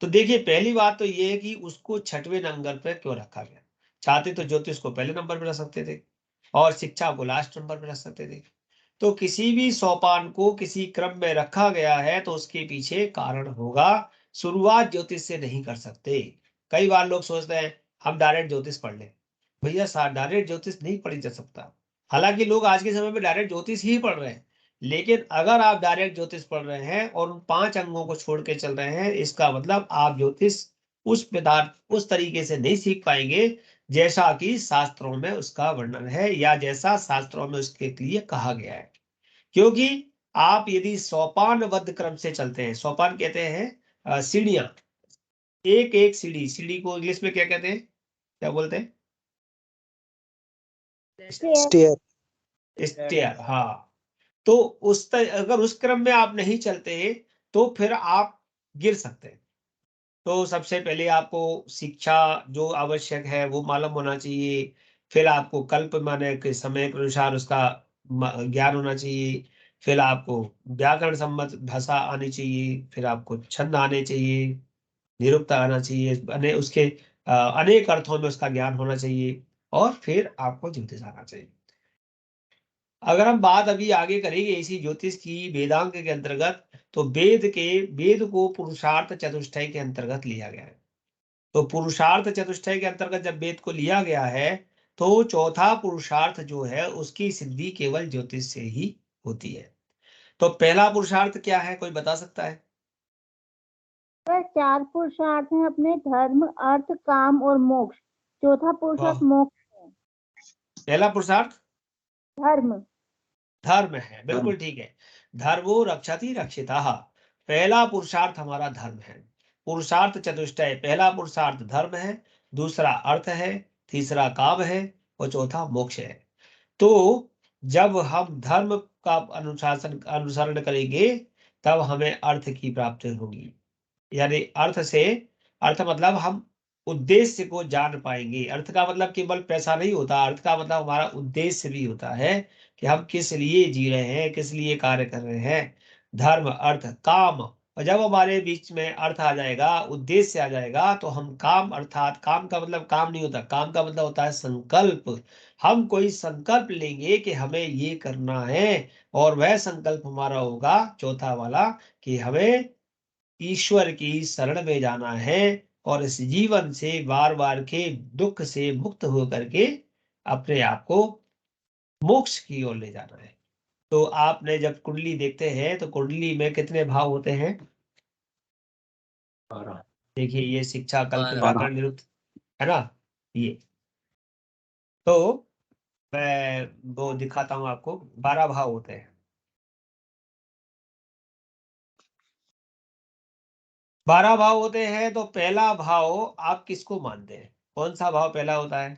तो देखिए पहली बात तो ये है कि उसको 6वें नंबर पर क्यों रखा गया। चाहते तो ज्योतिष को पहले नंबर पर रख सकते थे और शिक्षा को लास्ट नंबर पर रख सकते थे। तो किसी भी सोपान को किसी क्रम में रखा गया है तो उसके पीछे कारण होगा। शुरुआत ज्योतिष से नहीं कर सकते। कई बार लोग सोचते हैं हम डायरेक्ट ज्योतिष पढ़ लें। भैया डायरेक्ट ज्योतिष नहीं पढ़ी जा सकता। हालांकि लोग आज के समय में डायरेक्ट ज्योतिष ही पढ़ रहे हैं, लेकिन अगर आप डायरेक्ट ज्योतिष पढ़ रहे हैं और उन 5 अंगों को छोड़ के चल रहे हैं, इसका मतलब आप ज्योतिष उस तरीके से नहीं सीख पाएंगे जैसा कि शास्त्रों में उसका वर्णन है या जैसा शास्त्रों में उसके लिए कहा गया है। क्योंकि आप यदि सोपानबद्ध क्रम से चलते हैं, सोपान कहते हैं सीढ़ियां, एक एक सीढ़ी, सीढ़ी को इंग्लिश में क्या कहते हैं, क्या बोलते हैं? स्टेयर। स्टेयर। हाँ, तो अगर उस क्रम में आप नहीं चलते तो फिर आप गिर सकते हैं। तो सबसे पहले आपको शिक्षा जो आवश्यक है वो मालूम होना चाहिए। फिर आपको कल्प माने के समय के अनुसार उसका ज्ञान होना चाहिए। फिर आपको व्याकरण सम्मत भाषा आनी चाहिए। फिर आपको छंद आने चाहिए, निरुक्त आना चाहिए, उसके अनेक अर्थों में उसका ज्ञान होना चाहिए, और फिर आपको ज्योतिष आना चाहिए। अगर हम बात अभी आगे करेंगे इसी ज्योतिष की वेदांग के अंतर्गत, तो वेद को पुरुषार्थ चतुष्टय के अंतर्गत लिया गया है। तो पुरुषार्थ चतुष्टय के अंतर्गत जब वेद को लिया गया है तो चौथा पुरुषार्थ जो है उसकी सिद्धि केवल ज्योतिष से ही होती है। तो पहला पुरुषार्थ क्या है, कोई बता सकता है? सर 4 पुरुषार्थ हैं अपने, धर्म, अर्थ, काम और मोक्ष। चौथा पुरुषार्थ वाह। मोक्ष है। पहला पुरुषार्थ धर्म। धर्म है, बिल्कुल ठीक है। धर्मो रक्षति रक्षितः, पहला पुरुषार्थ हमारा धर्म है। पुरुषार्थ चतुष्टय, पहला पुरुषार्थ धर्म है, दूसरा अर्थ है, तीसरा काम है, और चौथा मोक्ष है। तो जब हम धर्म का अनुसरण करेंगे तब हमें अर्थ की प्राप्ति होगी। यानी अर्थ मतलब हम उद्देश्य को जान पाएंगे। अर्थ का मतलब केवल पैसा नहीं होता, अर्थ का मतलब हमारा उद्देश्य भी होता है कि हम किस लिए जी रहे हैं, किस लिए कार्य कर रहे हैं। धर्म, अर्थ, काम, और जब हमारे बीच में अर्थ आ जाएगा, उद्देश्य आ जाएगा, तो हम काम, अर्थात काम का मतलब काम नहीं होता, काम का मतलब होता है संकल्प। हम कोई संकल्प लेंगे कि हमें ये करना है, और वह संकल्प हमारा होगा चौथा वाला कि हमें ईश्वर की शरण में जाना है और इस जीवन से बार बार के दुख से मुक्त होकर के अपने आप को मोक्ष की ओर ले जाना है। तो आपने जब कुंडली देखते हैं तो कुंडली में कितने भाव होते हैं? देखिए, ये शिक्षा, कल्प, 12। व्याकरण, निरुक्त, है ना? ये तो मैं वो दिखाता हूं आपको। 12 भाव होते हैं। 12 भाव होते हैं। तो पहला भाव आप किसको मानते हैं? कौन सा भाव पहला होता है?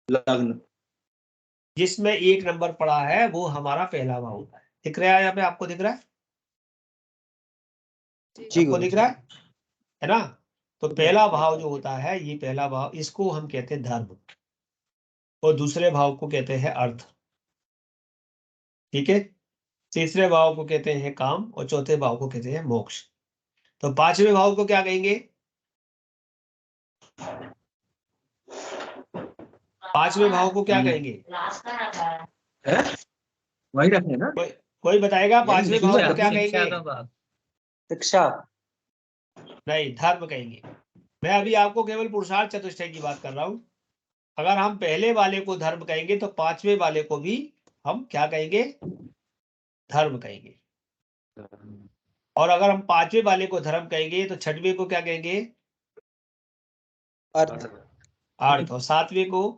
लग्न। जिसमें 1 नंबर पड़ा है वो हमारा पहला भाव होता है। दिख रहा है यहाँ पे? आपको दिख रहा है? जी आपको दिख रहा है ना? तो पहला भाव जो होता है, ये पहला भाव, इसको हम कहते हैं धर्म, और दूसरे भाव को कहते हैं अर्थ। ठीक है? तीसरे भाव को कहते हैं काम, और चौथे भाव को कहते हैं मोक्ष। तो पांचवें भाव को क्या कहेंगे? पांचवें भाव को क्या कहेंगे? वही रखने ना। कोई बताएगा पांचवें भाव को क्या शिक्षा कहेंगे? का भाव। शिक्षा। नहीं, धर्म कहेंगे। मैं अभी आपको केवल पुरुषार्थ चतुष्टय की बात कर रहा हूं। अगर हम पहले वाले को धर्म कहेंगे तो पांचवें वाले को भी हम क्या कहेंगे? धर्म कहेंगे। और अगर हम पांचवें वाले को धर्म कहेंगे तो छठवें को क्या कहेंगे? अर्थ। अर्थ। और सातवें को?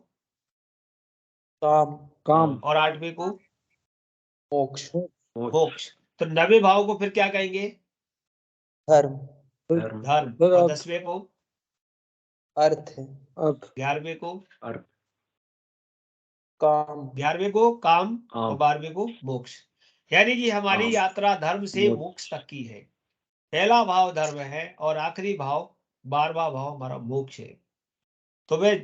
काम। काम। और आठवें को? मोक्ष। मोक्ष। तो 9वें भाव को फिर क्या कहेंगे? धर्म। धर्म। और 10वें को? अर्थ। अर्थ। 11वें को? काम। 11वें को काम, और 12वें को मोक्ष। यानी कि हमारी यात्रा धर्म से मोक्ष तक की है। पहला भाव धर्म है और आखिरी भाव 12वां भाव हमारा मोक्ष है। तो वे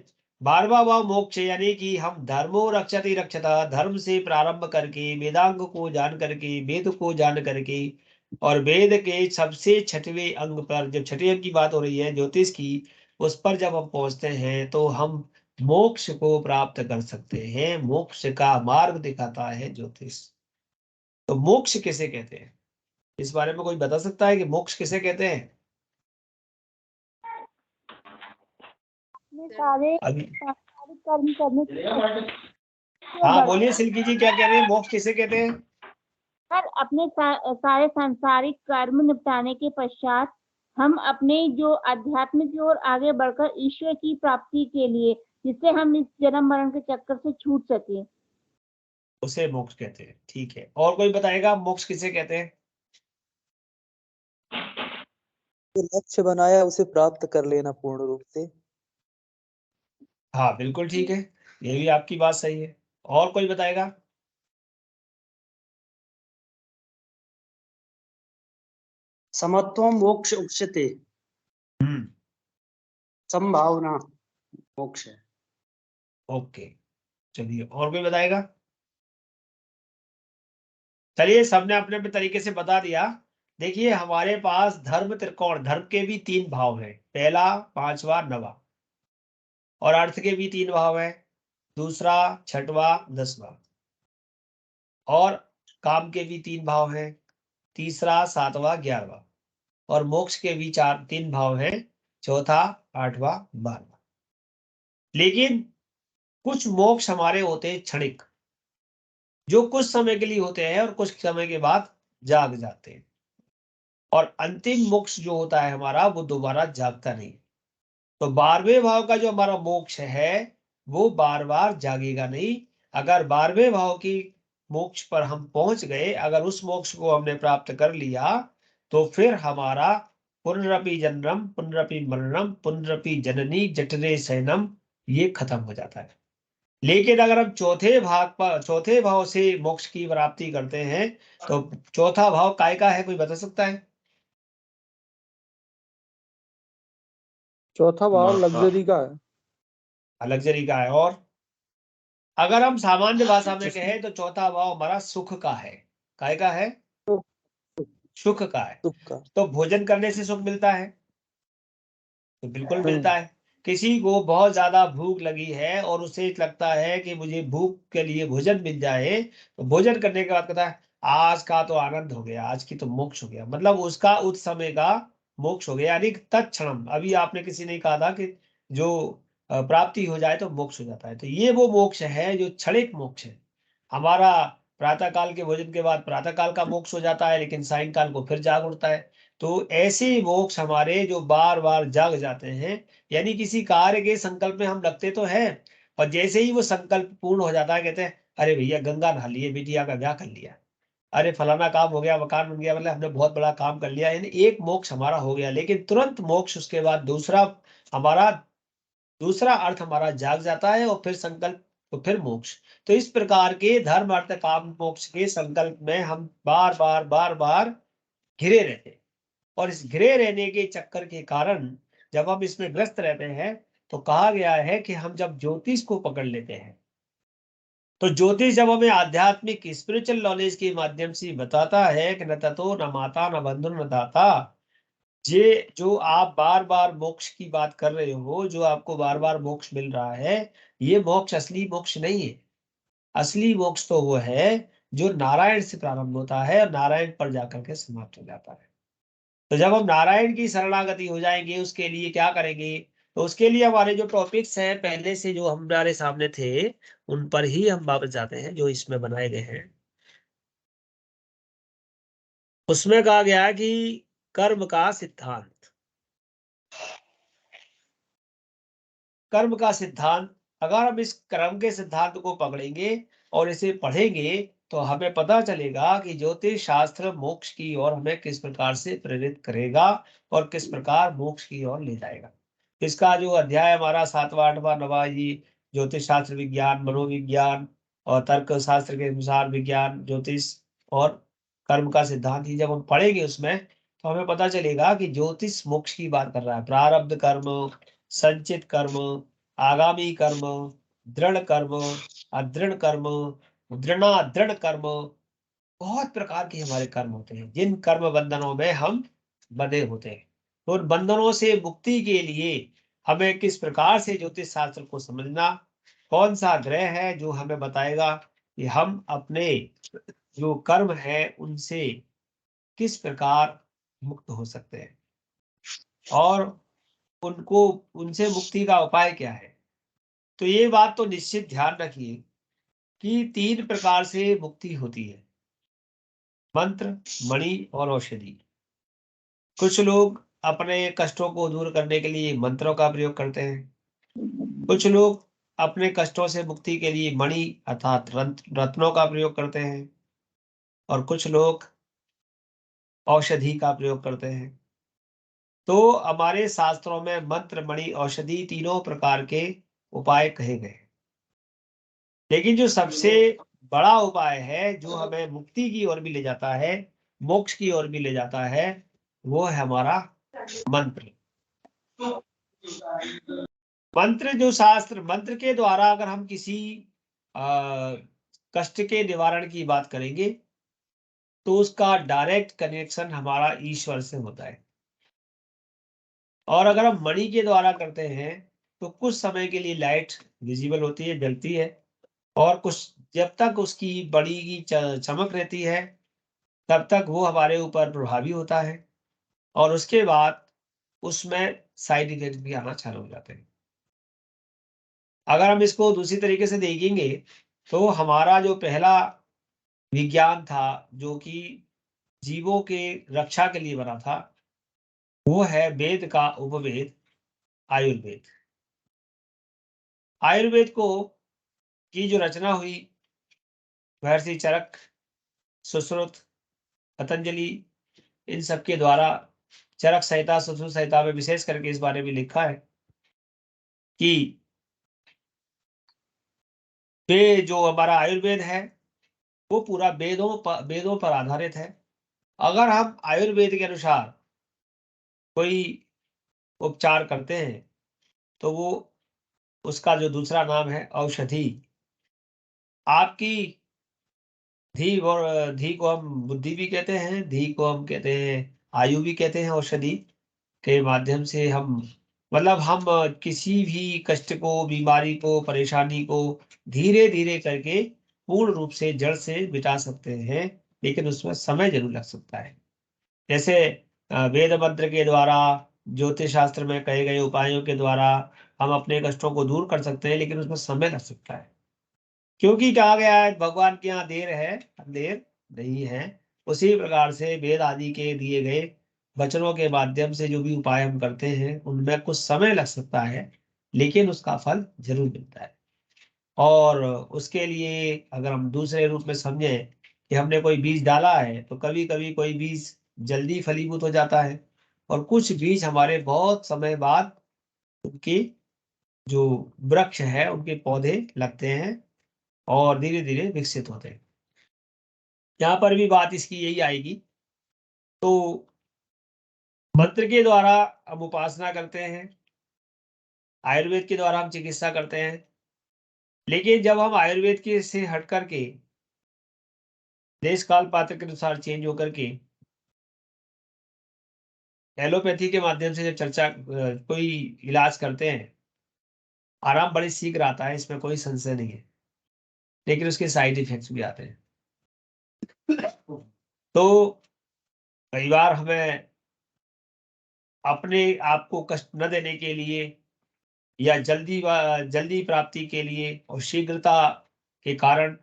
12वां भाव मोक्ष है, यानी कि हम धर्मो रक्षति रक्षता, धर्म से प्रारंभ करके वेदांग को जान करके, वेद को जान करके, और वेद के सबसे छठवें अंग पर, जब छठे अंग की बात हो रही है ज्योतिष की, उस पर जब हम पहुंचते हैं तो हम मोक्ष को प्राप्त कर सकते हैं। मोक्ष का मार्ग दिखाता है ज्योतिष। तो मोक्ष किसे कहते हैं? इस बारे में कोई बता सकता है कि मोक्ष किसे कहते हैं? अपने सारे अभी सांसारिक कर्म करने के हाँ बोलिए सिल्की जी, क्या कह रहे हैं? मोक्ष किसे कहते हैं? सर, अपने सारे सांसारिक कर्म निपटाने के पश्चात हम अपने जो अध्यात्म की ओर आगे बढ़कर ईश्वर की प्राप्ति के लिए, जिससे हम इस जन्म मरण के चक्कर से छूट सके, उसे मोक्ष कहते हैं। ठीक है, और कोई बताएगा मोक्ष किसे कहते हैं? जो लक्ष्य बनाया उसे प्राप्त कर लेना पूर्ण रूप से। हाँ बिल्कुल ठीक है, ये भी आपकी बात सही है। और कोई बताएगा? समत्वम मोक्ष उच्यते। संभावना मोक्ष है। ओके, चलिए और कोई बताएगा? चलिए, सबने अपने अपने तरीके से बता दिया। देखिए, हमारे पास धर्म त्रिकोण, धर्म के भी 3 भाव हैं, पहला, 5वां, 9वां, और अर्थ के भी 3 भाव हैं, दूसरा, 6वां, 10वां, और काम के भी 3 भाव हैं, तीसरा, 7वां, 11वां, और मोक्ष के भी 3 भाव हैं, चौथा, 8वां, 12वां। लेकिन कुछ मोक्ष हमारे होते हैं क्षणिक, जो कुछ समय के लिए होते हैं और कुछ समय के बाद जाग जाते हैं। और अंतिम मोक्ष जो होता है हमारा, वो दोबारा जागता नहीं। तो 12वें भाव का जो हमारा मोक्ष है वो बार बार जागेगा नहीं। अगर 12वें भाव की मोक्ष पर हम पहुंच गए, अगर उस मोक्ष को हमने प्राप्त कर लिया, तो फिर हमारा पुनरपि जन्म, पुनरपि मरणम, पुनरपि जननी जठरे शयनम, ये खत्म हो जाता है। लेकिन अगर हम चौथे भाव से मोक्ष की प्राप्ति करते हैं, तो चौथा भाव काय का है? कोई बता सकता है? चौथा भाव लग्जरी का है। लग्जरी का है। और अगर हम सामान्य भाषा में कहें तो चौथा भाव हमारा सुख का है। काय का है? सुख का है। सुख का। तो भोजन करने से सुख मिलता है? तो बिल्कुल मिलता है, किसी को बहुत ज्यादा भूख लगी है और उसे लगता है कि मुझे भूख के लिए भोजन मिल जाए, तो भोजन करने के बाद कहता है आज का तो आनंद हो गया, आज की तो मोक्ष हो गया, मतलब उसका उस समय का मोक्ष हो गया, यानी तत्क्षणम। अभी आपने किसी ने कहा था कि जो प्राप्ति हो जाए तो मोक्ष हो जाता है, तो ये वो मोक्ष है जो क्षणिक मोक्ष है। हमारा प्रातः काल के भोजन के बाद प्रातः काल का मोक्ष हो जाता है, लेकिन सायंकाल को फिर जाग उठता है। तो ऐसे मोक्ष हमारे जो बार बार जाग जाते हैं, यानी किसी कार्य के संकल्प में हम लगते तो है, और जैसे ही वो संकल्प पूर्ण हो जाता है कहते हैं अरे भैया गंगा नहा लिए, बिटिया का ब्याह कर लिया, अरे फलाना काम हो गया, मकान बन गया, मतलब हमने बहुत बड़ा काम कर लिया, यानी एक मोक्ष हमारा हो गया। लेकिन तुरंत मोक्ष उसके बाद दूसरा अर्थ हमारा जाग जाता है, और फिर संकल्प तो फिर मोक्ष। तो इस प्रकार के धर्म अर्थ काम मोक्ष के संकल्प में हम बार बार घिरे रहते हैं, और इस घिरे रहने के चक्कर के कारण जब हम इसमें ग्रस्त रहते हैं, तो कहा गया है कि हम जब ज्योतिष को पकड़ लेते हैं, तो ज्योतिष जब हमें आध्यात्मिक स्पिरिचुअल नॉलेज के माध्यम से बताता है कि न ततो न माता न बंधु न दाता, ये जो आप बार बार मोक्ष की बात कर रहे हो, जो आपको बार बार मोक्ष मिल रहा है, ये मोक्ष असली मोक्ष नहीं है। असली मोक्ष तो वो है जो नारायण से प्रारंभ होता है और नारायण पर जाकर के समाप्त हो जाता है। तो जब हम नारायण की शरणागति हो जाएंगे, उसके लिए क्या करेंगे, तो उसके लिए हमारे जो टॉपिक्स हैं पहले से जो हमारे सामने थे, उन पर ही हम वापस जाते हैं जो इसमें बनाए गए हैं। उसमें कहा गया कि कर्म का सिद्धांत, कर्म का सिद्धांत, अगर हम इस कर्म के सिद्धांत को पकड़ेंगे और इसे पढ़ेंगे, तो हमें पता चलेगा कि ज्योतिष शास्त्र मोक्ष की ओर हमें किस प्रकार से प्रेरित करेगा और किस प्रकार मोक्ष की ओर ले जाएगा। इसका जो अध्याय हमारा 7वां 8वां 9वां, ये ज्योतिष शास्त्र विज्ञान, मनोविज्ञान और तर्क शास्त्र के अनुसार विज्ञान, ज्योतिष और कर्म का सिद्धांत ही जब हम पढ़ेंगे उसमें, तो हमें पता चलेगा कि ज्योतिष मोक्ष की बात कर रहा है। प्रारब्ध कर्म, संचित कर्म, आगामी कर्म, दृढ़ कर्म, अदृढ़ कर्म, दृढ़ कर्म, बहुत प्रकार के हमारे कर्म होते हैं जिन कर्म बंधनों में हम बंधे होते हैं। तो उन बंधनों से मुक्ति के लिए हमें किस प्रकार से ज्योतिष शास्त्र को समझना, कौन सा ग्रह है जो हमें बताएगा कि हम अपने जो कर्म है उनसे किस प्रकार मुक्त हो सकते हैं, और उनको उनसे मुक्ति का उपाय क्या है। तो ये बात तो निश्चित ध्यान रखिए कि 3 प्रकार से मुक्ति होती है, मंत्र, मणि और औषधि। कुछ लोग अपने कष्टों को दूर करने के लिए मंत्रों का प्रयोग करते हैं, कुछ लोग अपने कष्टों से मुक्ति के लिए मणि अर्थात रत्नों का प्रयोग करते हैं, और कुछ लोग औषधि का प्रयोग करते हैं। तो हमारे शास्त्रों में मंत्र, मणि, औषधि तीनों प्रकार के उपाय कहे गए, लेकिन जो सबसे बड़ा उपाय है जो हमें मुक्ति की ओर भी ले जाता है, मोक्ष की ओर भी ले जाता है, वो है हमारा मंत्र। मंत्र जो शास्त्र, मंत्र के द्वारा अगर हम किसी कष्ट के निवारण की बात करेंगे, तो उसका डायरेक्ट कनेक्शन हमारा ईश्वर से होता है। और अगर हम मणि के द्वारा करते हैं, तो कुछ समय के लिए लाइट विजिबल होती है, जलती है, और कुछ जब तक उसकी बड़ी की चमक रहती है, तब तक वो हमारे ऊपर प्रभावी होता है, और उसके बाद उसमें साइड इफेक्ट भी आना चालू हो जाते हैं। अगर हम इसको दूसरी तरीके से देखेंगे, तो हमारा जो पहला विज्ञान था जो कि जीवों के रक्षा के लिए बना था, वो है वेद का उपवेद आयुर्वेद। आयुर्वेद को की जो रचना हुई, महर्षि चरक, सुश्रुत, पतंजलि, इन सब के द्वारा, चरक संहिता, सुश्रुत संहिता में विशेष करके इस बारे में लिखा है कि वे जो हमारा आयुर्वेद है वो पूरा वेदों पर आधारित है। अगर हम आयुर्वेद के अनुसार कोई उपचार करते हैं, तो वो उसका जो दूसरा नाम है औषधि। आपकी धी को हम बुद्धि भी कहते हैं, धी को हम कहते हैं आयु भी कहते हैं। औषधि के माध्यम से हम मतलब हम किसी भी कष्ट को, बीमारी को, परेशानी को धीरे धीरे करके पूर्ण रूप से जड़ से मिटा सकते हैं, लेकिन उसमें समय जरूर लग सकता है। जैसे वेद मंत्र के द्वारा, ज्योतिष शास्त्र में कहे गए उपायों के द्वारा हम अपने कष्टों को दूर कर सकते हैं, लेकिन उसमें समय लग सकता है। क्योंकि कहा गया है भगवान के यहाँ देर है अंधेर नहीं है। उसी प्रकार से वेद आदि के दिए गए वचनों के माध्यम से जो भी उपाय हम करते हैं उनमें कुछ समय लग सकता है, लेकिन उसका फल जरूर मिलता है। और उसके लिए अगर हम दूसरे रूप में समझें कि हमने कोई बीज डाला है, तो कभी कभी कोई बीज जल्दी फलीभूत हो जाता है और कुछ बीज हमारे बहुत समय बाद उनकी जो वृक्ष है उनके पौधे लगते हैं और धीरे धीरे विकसित होते हैं। यहाँ पर भी बात इसकी यही आएगी। तो मंत्र के द्वारा हम उपासना करते हैं, आयुर्वेद के द्वारा हम चिकित्सा करते हैं, लेकिन जब हम आयुर्वेद के से हट करके देश काल पात्र के अनुसार चेंज होकर के एलोपैथी के माध्यम से जब चर्चा कोई इलाज करते हैं, आराम बड़ी शीघ्र आता है, इसमें कोई संशय नहीं है, लेकिन उसके साइड इफेक्ट्स भी आते हैं। तो कई बार हमें अपने आप को कष्ट न देने के लिए या जल्दी प्राप्ति के लिए और शीघ्रता के कारण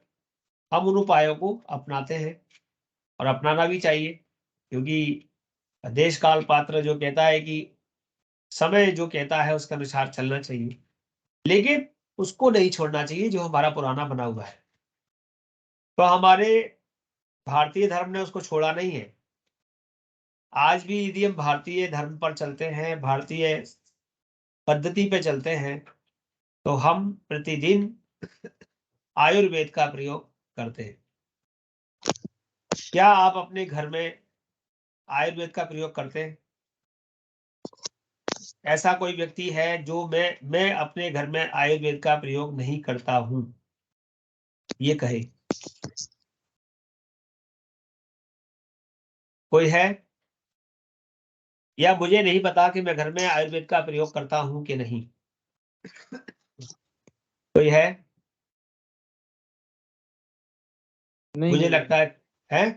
हम उन उपायों को अपनाते हैं, और अपनाना भी चाहिए, क्योंकि देश काल पात्र जो कहता है कि समय जो कहता है उसके अनुसार चलना चाहिए, लेकिन उसको नहीं छोड़ना चाहिए जो हमारा पुराना बना हुआ है। तो हमारे भारतीय धर्म ने उसको छोड़ा नहीं है। आज भी यदि हम भारतीय धर्म पर चलते हैं, भारतीय पद्धति पे चलते हैं, तो हम प्रतिदिन आयुर्वेद का प्रयोग करते हैं। क्या आप अपने घर में आयुर्वेद का प्रयोग करते हैं? ऐसा कोई व्यक्ति है जो मैं अपने घर में आयुर्वेद का प्रयोग नहीं करता हूं, ये कहे? कोई है? या मुझे नहीं पता कि मैं घर में आयुर्वेद का प्रयोग करता हूं कि नहीं? कोई है? नहीं मुझे है। लगता है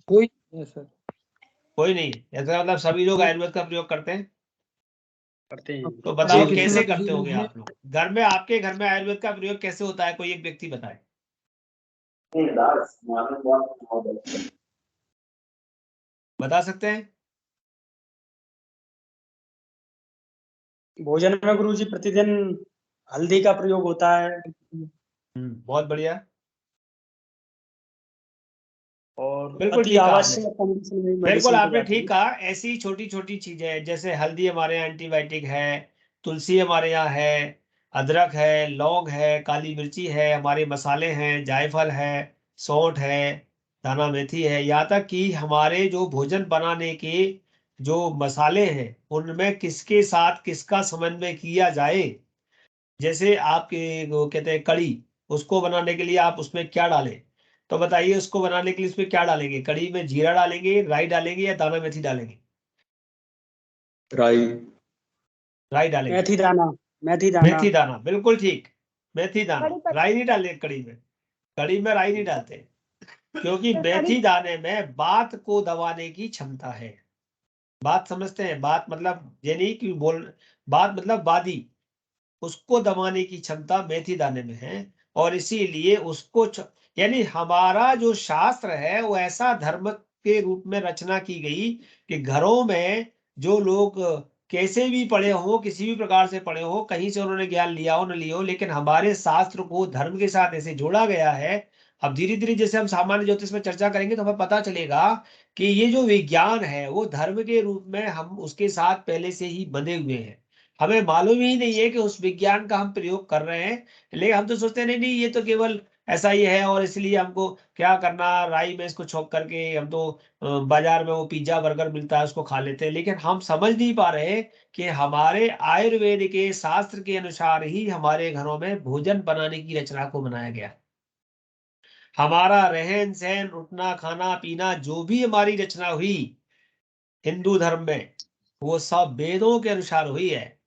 कोई नहीं है सर। कोई नहीं है। ऐसा मतलब सभी लोग आयुर्वेद का प्रयोग करते हैं। करते हैं। तो बताओ किसी कैसे ना करते होंगे आप लोग घर में? आपके घर में आयुर्वेद का प्रयोग कैसे होता है? कोई एक व्यक्ति बताए। बता सकते हैं? भोजन में गुरुजी प्रतिदिन हल्दी का प्रयोग होता है, बहुत बढ़िया, और बिल्कुल अति ठीक कहा आवश्यक कंडीशन में बिल्कुल मेडिसिन दी आपने जाती ठीक है। कहा। ऐसी छोटी छोटी चीजें जैसे हल्दी हमारे यहाँ एंटीबायोटिक है, तुलसी हमारे यहाँ है, अदरक है, लौंग है, काली मिर्ची है, हमारे मसाले हैं, जायफल है, सौंठ है, दाना मेथी है, यहाँ तक कि हमारे जो भोजन बनाने के जो मसाले हैं उनमें किसके साथ किसका समन्वय किया जाए। जैसे आपके वो कहते हैं कड़ी, उसको बनाने के लिए आप उसमें क्या डालें? तो बताइए, उसको बनाने के लिए उसमें क्या डालेंगे? कड़ी में जीरा डालेंगे, राई डालेंगे या दाना मेथी डालेंगे? राई। राई डालेंगे। मेथी दाना, मेथी दाना। मेथी दाना, बिल्कुल ठीक। मेथी दाना, कड़ी पत्ता। राई नहीं डाले कड़ी में। कड़ी में राई नहीं डालते, क्योंकि तो मेथी दाने में बात को दबाने की क्षमता है। बात समझते हैं? बात मतलब ये नहीं कि बोल, बात मतलब वादी, उसको दबाने की क्षमता मेथी दाने में है। और इसीलिए उसको यानी हमारा जो शास्त्र है वो ऐसा धर्म के रूप में रचना की गई कि घरों में जो लोग कैसे भी पढ़े हो, किसी भी प्रकार से पढ़े हो, कहीं से उन्होंने ज्ञान लिया हो न लिया हो, लेकिन हमारे शास्त्र को धर्म के साथ ऐसे जोड़ा गया है। अब धीरे धीरे जैसे हम सामान्य ज्योतिष में चर्चा करेंगे तो हमें पता चलेगा कि ये जो विज्ञान है वो धर्म के रूप में हम उसके साथ पहले से ही बंधे हुए हैं। हमें मालूम ही नहीं है कि उस विज्ञान का हम प्रयोग कर रहे हैं, लेकिन हम तो सोचते हैं नहीं ये तो केवल ऐसा ही है और इसलिए हमको क्या करना, राई में इसको छोक करके हम तो बाजार में वो पिज्जा बर्गर मिलता है उसको खा लेते हैं। लेकिन हम समझ नहीं पा रहे कि हमारे आयुर्वेद के शास्त्र के अनुसार ही हमारे घरों में भोजन बनाने की रचना को बनाया गया। हमारा रहन सहन, उठना खाना पीना, जो भी हमारी रचना हुई हिंदू धर्म में, वो सब वेदों के अनुसार हुई है।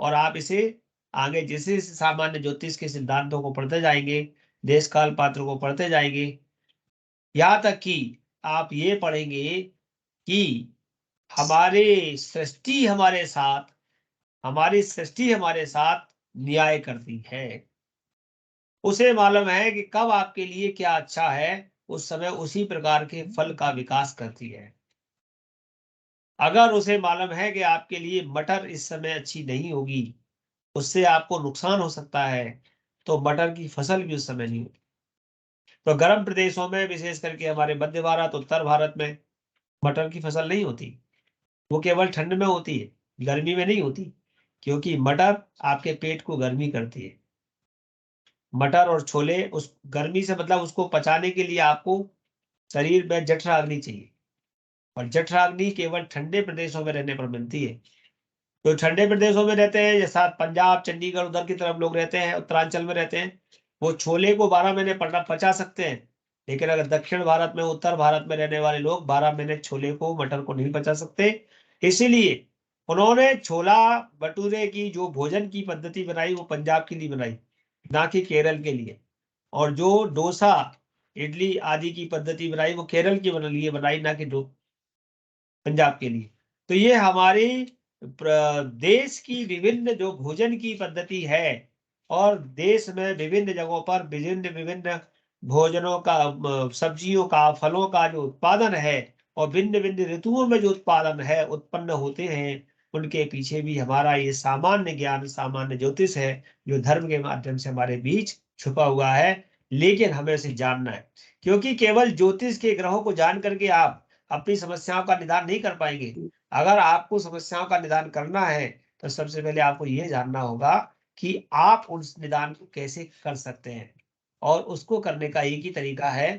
और आप इसे आगे जैसे सामान्य ज्योतिष के सिद्धांतों को पढ़ते जाएंगे, देश काल पात्र को पढ़ते जाएंगे, यहाँ तक कि आप ये पढ़ेंगे कि हमारी सृष्टि हमारे साथ न्याय करती है। उसे मालूम है कि कब आपके लिए क्या अच्छा है, उस समय उसी प्रकार के फल का विकास करती है। अगर उसे मालूम है कि आपके लिए मटर इस समय अच्छी नहीं होगी, उससे आपको नुकसान हो सकता है, तो मटर की फसल भी उस समय नहीं होगी। तो गर्म प्रदेशों में, विशेष करके हमारे मध्य भारत, उत्तर भारत में मटर की फसल नहीं होती। वो केवल ठंड में होती है, गर्मी में नहीं होती, क्योंकि मटर आपके पेट को गर्मी करती है। मटर और छोले, उस गर्मी से मतलब उसको पचाने के लिए आपको शरीर में जठराग्नि चाहिए, और जठराग्नि केवल ठंडे प्रदेशों में रहने पर मिलती है। तो ठंडे प्रदेशों में रहते हैं, जैसा पंजाब, चंडीगढ़, उधर की तरफ लोग रहते हैं, उत्तरांचल में रहते हैं, वो छोले को 12 महीने पचा सकते हैं। लेकिन अगर दक्षिण भारत में, उत्तर भारत में रहने वाले लोग 12 महीने छोले को, मटर को नहीं पचा सकते। इसीलिए उन्होंने छोला भटूरे की जो भोजन की पद्धति बनाई, वो पंजाब के लिए बनाई, ना कि केरल के लिए। और जो डोसा, इडली आदि की पद्धति बनाई, वो केरल के लिए बनाई, ना कि पंजाब के लिए। तो ये हमारी देश की विभिन्न जो भोजन की पद्धति है, और देश में विभिन्न जगहों पर विभिन्न विभिन्न भोजनों का, सब्जियों का, फलों का जो उत्पादन है, और भिन्न भिन्न ऋतुओं में जो उत्पादन है, उत्पन्न होते हैं, उनके पीछे भी हमारा ये सामान्य ज्ञान, सामान्य ज्योतिष है, जो धर्म के माध्यम से हमारे बीच छुपा हुआ है। लेकिन हमें उसे जानना है, क्योंकि केवल ज्योतिष के ग्रहों को जान करके आप अपनी समस्याओं का निदान नहीं कर पाएंगे। अगर आपको समस्याओं का निदान करना है, तो सबसे पहले आपको यह जानना होगा कि आप उस निदान को कैसे कर सकते हैं। और उसको करने का एक ही तरीका है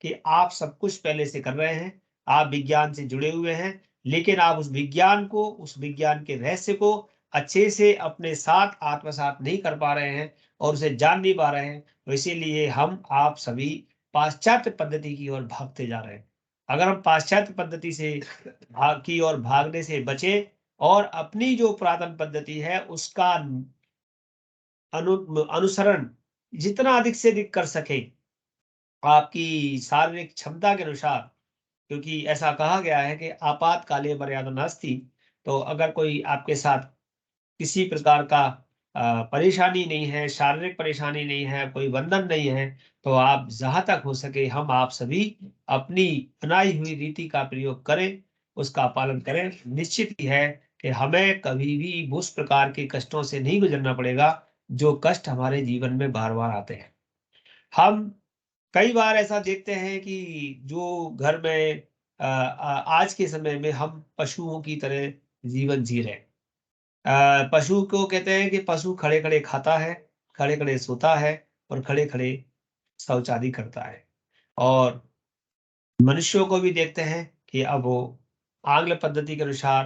कि आप सब कुछ पहले से कर रहे हैं, आप विज्ञान से जुड़े हुए हैं, लेकिन आप उस विज्ञान को, उस विज्ञान के रहस्य को अच्छे से अपने साथ आत्मसात नहीं कर पा रहे हैं, और उसे जान नहीं पा रहे हैं। तो इसीलिए हम आप सभी पाश्चात्य पद्धति की ओर भागते जा रहे हैं। अगर हम पाश्चात्य पद्धति से की ओर भागने से बचे, और अपनी जो पुरातन पद्धति है उसका अनुसरण जितना अधिक से अधिक कर सके, आपकी शारीरिक क्षमता के अनुसार, क्योंकि ऐसा कहा गया है कि आपातकाले मर्यादा नास्ति। तो अगर कोई आपके साथ किसी प्रकार का परेशानी नहीं है, शारीरिक परेशानी नहीं है, कोई बंधन नहीं है, तो आप जहां तक हो सके, हम आप सभी अपनी बनाई हुई रीति का प्रयोग करें, उसका पालन करें। निश्चित ही है कि हमें कभी भी उस प्रकार के कष्टों से नहीं गुजरना पड़ेगा, जो कष्ट हमारे जीवन में बार बार आते हैं। हम कई बार ऐसा देखते हैं कि जो घर में आज के समय में हम पशुओं की तरह जीवन जी रहे हैं। पशु को कहते हैं कि पशु खड़े खड़े खाता है, खड़े खड़े सोता है, और खड़े खड़े शौच आदि करता है। और मनुष्यों को भी देखते हैं कि अब वो आंग्ल पद्धति के अनुसार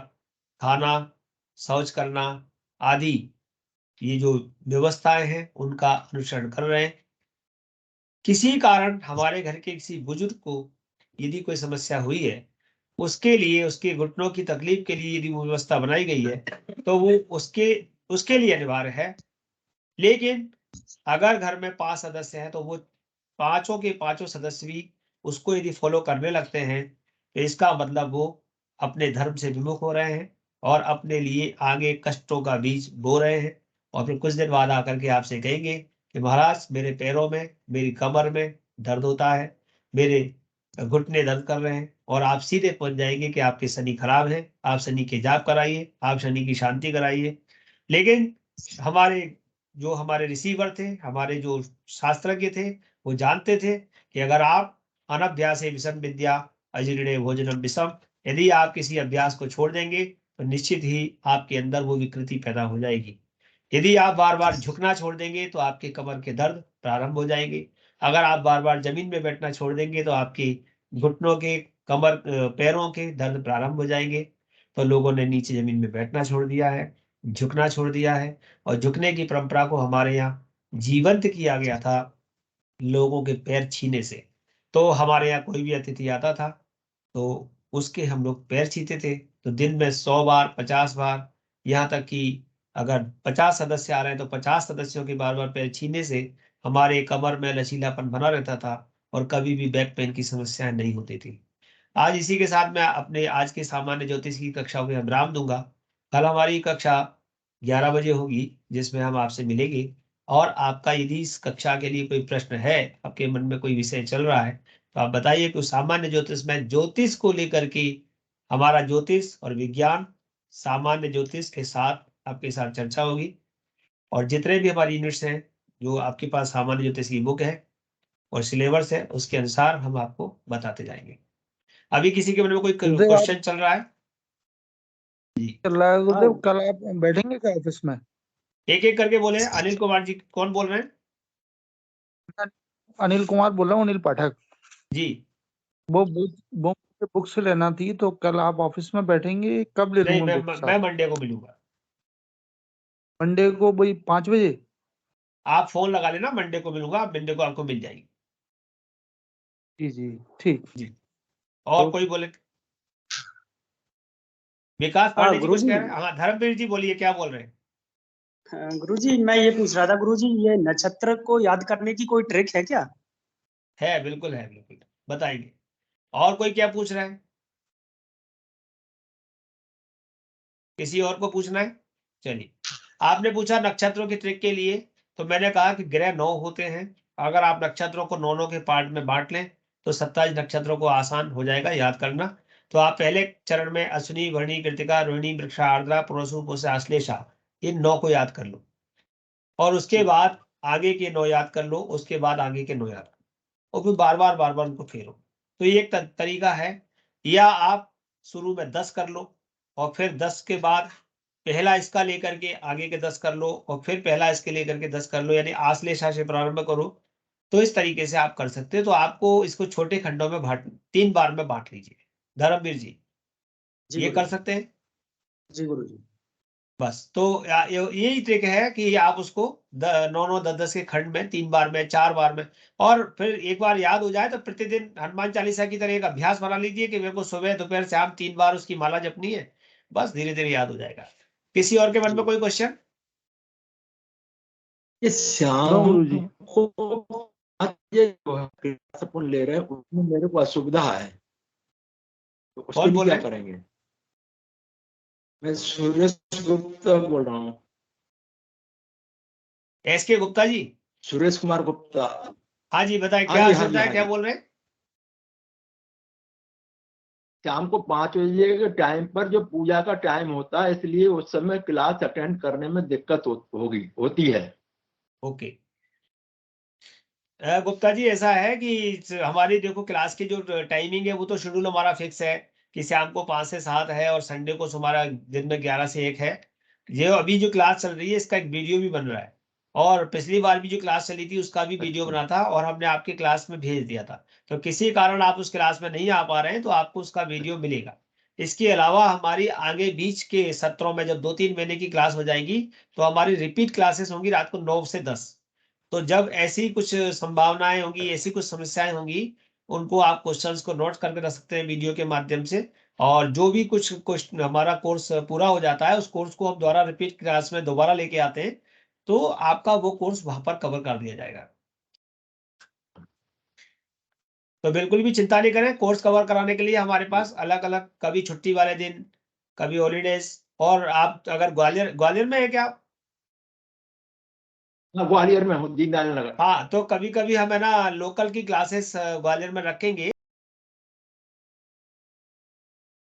खाना, शौच करना आदि, ये जो व्यवस्थाएं हैं, उनका अनुसरण कर रहे हैं। किसी कारण हमारे घर के किसी बुजुर्ग को यदि कोई समस्या हुई है, उसके लिए, उसके घुटनों की तकलीफ के लिए यदि वो व्यवस्था बनाई गई है, तो वो उसके लिए अनिवार्य है। लेकिन अगर घर में 5 सदस्य हैं, तो वो पांचों के पांचों सदस्य भी उसको यदि फॉलो करने लगते हैं, तो इसका मतलब वो अपने धर्म से विमुख हो रहे हैं, और अपने लिए आगे कष्टों का बीज बो रहे हैं। और फिर कुछ दिन बाद आकर के आपसे कहेंगे कि महाराज, मेरे पैरों में, मेरी कमर में दर्द होता है, मेरे घुटने दर्द कर रहे हैं। और आप सीधे पहुंच जाएंगे कि आपके शनि खराब है, आप शनि के जाप कराइए, आप शनि की शांति कराइए। लेकिन हमारे रिसीवर थे, हमारे जो शास्त्रज्ञ थे, वो जानते थे कि अगर आप अनभ्यासे विषम विद्या अजीर्णे भोजनम विषम, यदि आप किसी अभ्यास को छोड़ देंगे, तो निश्चित ही आपके अंदर वो विकृति पैदा हो जाएगी। यदि आप बार बार झुकना छोड़ देंगे, तो आपके कमर के दर्द प्रारंभ हो जाएंगे। अगर आप बार बार जमीन में बैठना छोड़ देंगे, तो आपके घुटनों के, कमर, पैरों के दर्द प्रारंभ हो जाएंगे। तो लोगों ने नीचे जमीन में बैठना छोड़ दिया है, झुकना छोड़ दिया है। और झुकने की परंपरा को हमारे यहाँ जीवंत किया गया था लोगों के पैर छीने से। तो हमारे यहाँ कोई भी अतिथि आता था, तो उसके हम लोग पैर छीते थे। तो दिन में 100 बार, 50 बार, यहाँ तक कि अगर 50 सदस्य आ रहे हैं तो 50 सदस्यों के बार बार पैर छीने से हमारे कमर में लचीलापन बना रहता था और कभी भी बैक पेन की समस्याएं नहीं होती थी। आज इसी के साथ मैं अपने आज के सामान्य ज्योतिष की कक्षा को विराम दूंगा। कल हमारी कक्षा 11 बजे होगी, जिसमें हम आपसे मिलेंगे। और आपका यदि इस कक्षा के लिए कोई प्रश्न है, आपके मन में कोई विषय चल रहा है, तो आप बताइए कि सामान्य ज्योतिष में ज्योतिष को लेकर के हमारा ज्योतिष और विज्ञान सामान्य ज्योतिष के साथ आपके साथ चर्चा होगी। और जितने भी हमारी यूनिट्स हैं, जो आपके पास सामान्य ज्योतिष की बुक है और सिलेबस है, उसके अनुसार हम आपको बताते जाएंगे। अभी किसी के मन में कोई क्वेश्चन चल रहा है? जी, चल रहा है गुरुदेव। हाँ। कल आप बैठेंगे क्या ऑफिस में? एक एक करके बोले। अनिल कुमार जी कौन बोल रहे हैं? अनिल कुमार बोल रहा हूँ, अनिल पाठक। जी, वो बुक्स लेना थी, तो कल आप ऑफिस में बैठेंगे? कब ले नहीं, लूँ मैं बुक्स? मैं मंडे को मिलूंगा। मंडे को वही 5 बजे? आप फोन लगा लेना, मंडे को मिलूंगा, मंडे को आपको मिल जाएगी। जी जी ठीक। जी, और कोई बोले? विकास पांडे जी कुछ गुरुजी। कह रहे हैं? हाँ, धर्मवीर जी बोलिए, क्या बोल रहे हैं? गुरुजी, मैं ये पूछ रहा था गुरुजी, ये नक्षत्र को याद करने की कोई ट्रिक है क्या? है, बिल्कुल है, बिल्कुल बताएंगे। और कोई क्या पूछ रहा है? किसी और को पूछना है? चलिए, आपने पूछा नक्षत्रों की ट्रिक के लिए, तो मैंने कहा कि ग्रह 9 होते हैं। अगर आप नक्षत्रों को 9 के पार्ट में बांट लें तो 27 नक्षत्रों को आसान हो जाएगा याद करना। तो आप पहले चरण में अश्विनी, भरणी, कृतिका, रोहिणी, वृक्षा, आर्द्रा, पुरुषु, पुष्य, आश्लेषा, इन 9 को याद कर लो। और उसके बाद आगे के 9 याद कर लो, उसके बाद आगे के 9 याद कर लो, और फिर बार बार उनको फेरो। तो ये एक तरीका है। या आप शुरू में 10 कर लो और फिर 10 के बाद पहला इसका लेकर के आगे के 10 कर लो और फिर पहला इसके लेकर के 10 कर लो, यानी आश्लेषा से प्रारंभ करो। तो इस तरीके से आप कर सकते हो। तो आपको इसको छोटे खंडों में 3 बार में बांट लीजिए। धर्मवीर जी, जी ये कर सकते हैं? जी गुरुजी। बस, तो यही ट्रिक है कि आप उसको 9 10 के खंड में 3 बार में, 4 बार में, और फिर एक बार याद हो जाए तो प्रतिदिन हनुमान चालीसा की तरह एक अभ्यास बना लीजिए कि मेरे को सुबह, दोपहर, शाम 3 बार उसकी माला जपनी है। बस धीरे धीरे याद हो जाएगा। किसी और के मन में कोई क्वेश्चन? ये श्याम गुरुजी। को ये जो है क्लास अपन ले रहे हैं, उसमें मेरे को असुविधा है, तो उसके कौन लिए बोल क्या रहे हैं? करेंगे? मैं सुरेश गुप्ता बोल रहा हूँ। एसके गुप्ता जी? सुरेश कुमार गुप्ता। हाँ जी, बताए हाँ क्या जी, हाँ असुविधा जी, है, हाँ क्या जी। बोल रहे हैं? शाम को 5 बजे के टाइम पर जो पूजा का टाइम होता है, इसलिए उस समय क्लास अटेंड करने में दिक्कत होती है। ओके, गुप्ता जी ऐसा है कि हमारी देखो क्लास की जो टाइमिंग है वो तो शेड्यूल हमारा फिक्स है कि शाम को 5 से 7 है और संडे को हमारा दिन में 11 से 1 है। ये अभी जो क्लास चल रही है इसका एक वीडियो भी बन रहा है, और पिछली बार भी जो क्लास चली थी उसका भी वीडियो बना था और हमने आपके क्लास में भेज दिया था। तो किसी कारण आप उस क्लास में नहीं आ पा रहे हैं तो आपको उसका वीडियो मिलेगा। इसके अलावा हमारी आगे बीच के सत्रों में जब 2-3 महीने की क्लास हो जाएगी तो हमारी रिपीट क्लासेस होंगी रात को 9 से 10। तो जब ऐसी कुछ संभावनाएं होंगी, ऐसी कुछ समस्याएं होंगी, उनको आप क्वेश्चंस को नोट करके रख सकते हैं वीडियो के माध्यम से। और जो भी कुछ क्वेश्चन हमारा कोर्स पूरा हो जाता है, उस कोर्स को हम दोबारा रिपीट क्लास में दोबारा लेके आते हैं, तो आपका वो कोर्स वहां पर कवर कर दिया जाएगा। तो बिल्कुल भी चिंता नहीं करें, कोर्स कवर कराने के लिए हमारे पास अलग अलग, कभी छुट्टी वाले दिन, कभी हॉलीडेज। और आप अगर ग्वालियर में है क्या आप? हाँ, ग्वालियर में हूँ, दीनदयाल नगर। हाँ, तो कभी कभी हम है ना लोकल की क्लासेस ग्वालियर में रखेंगे।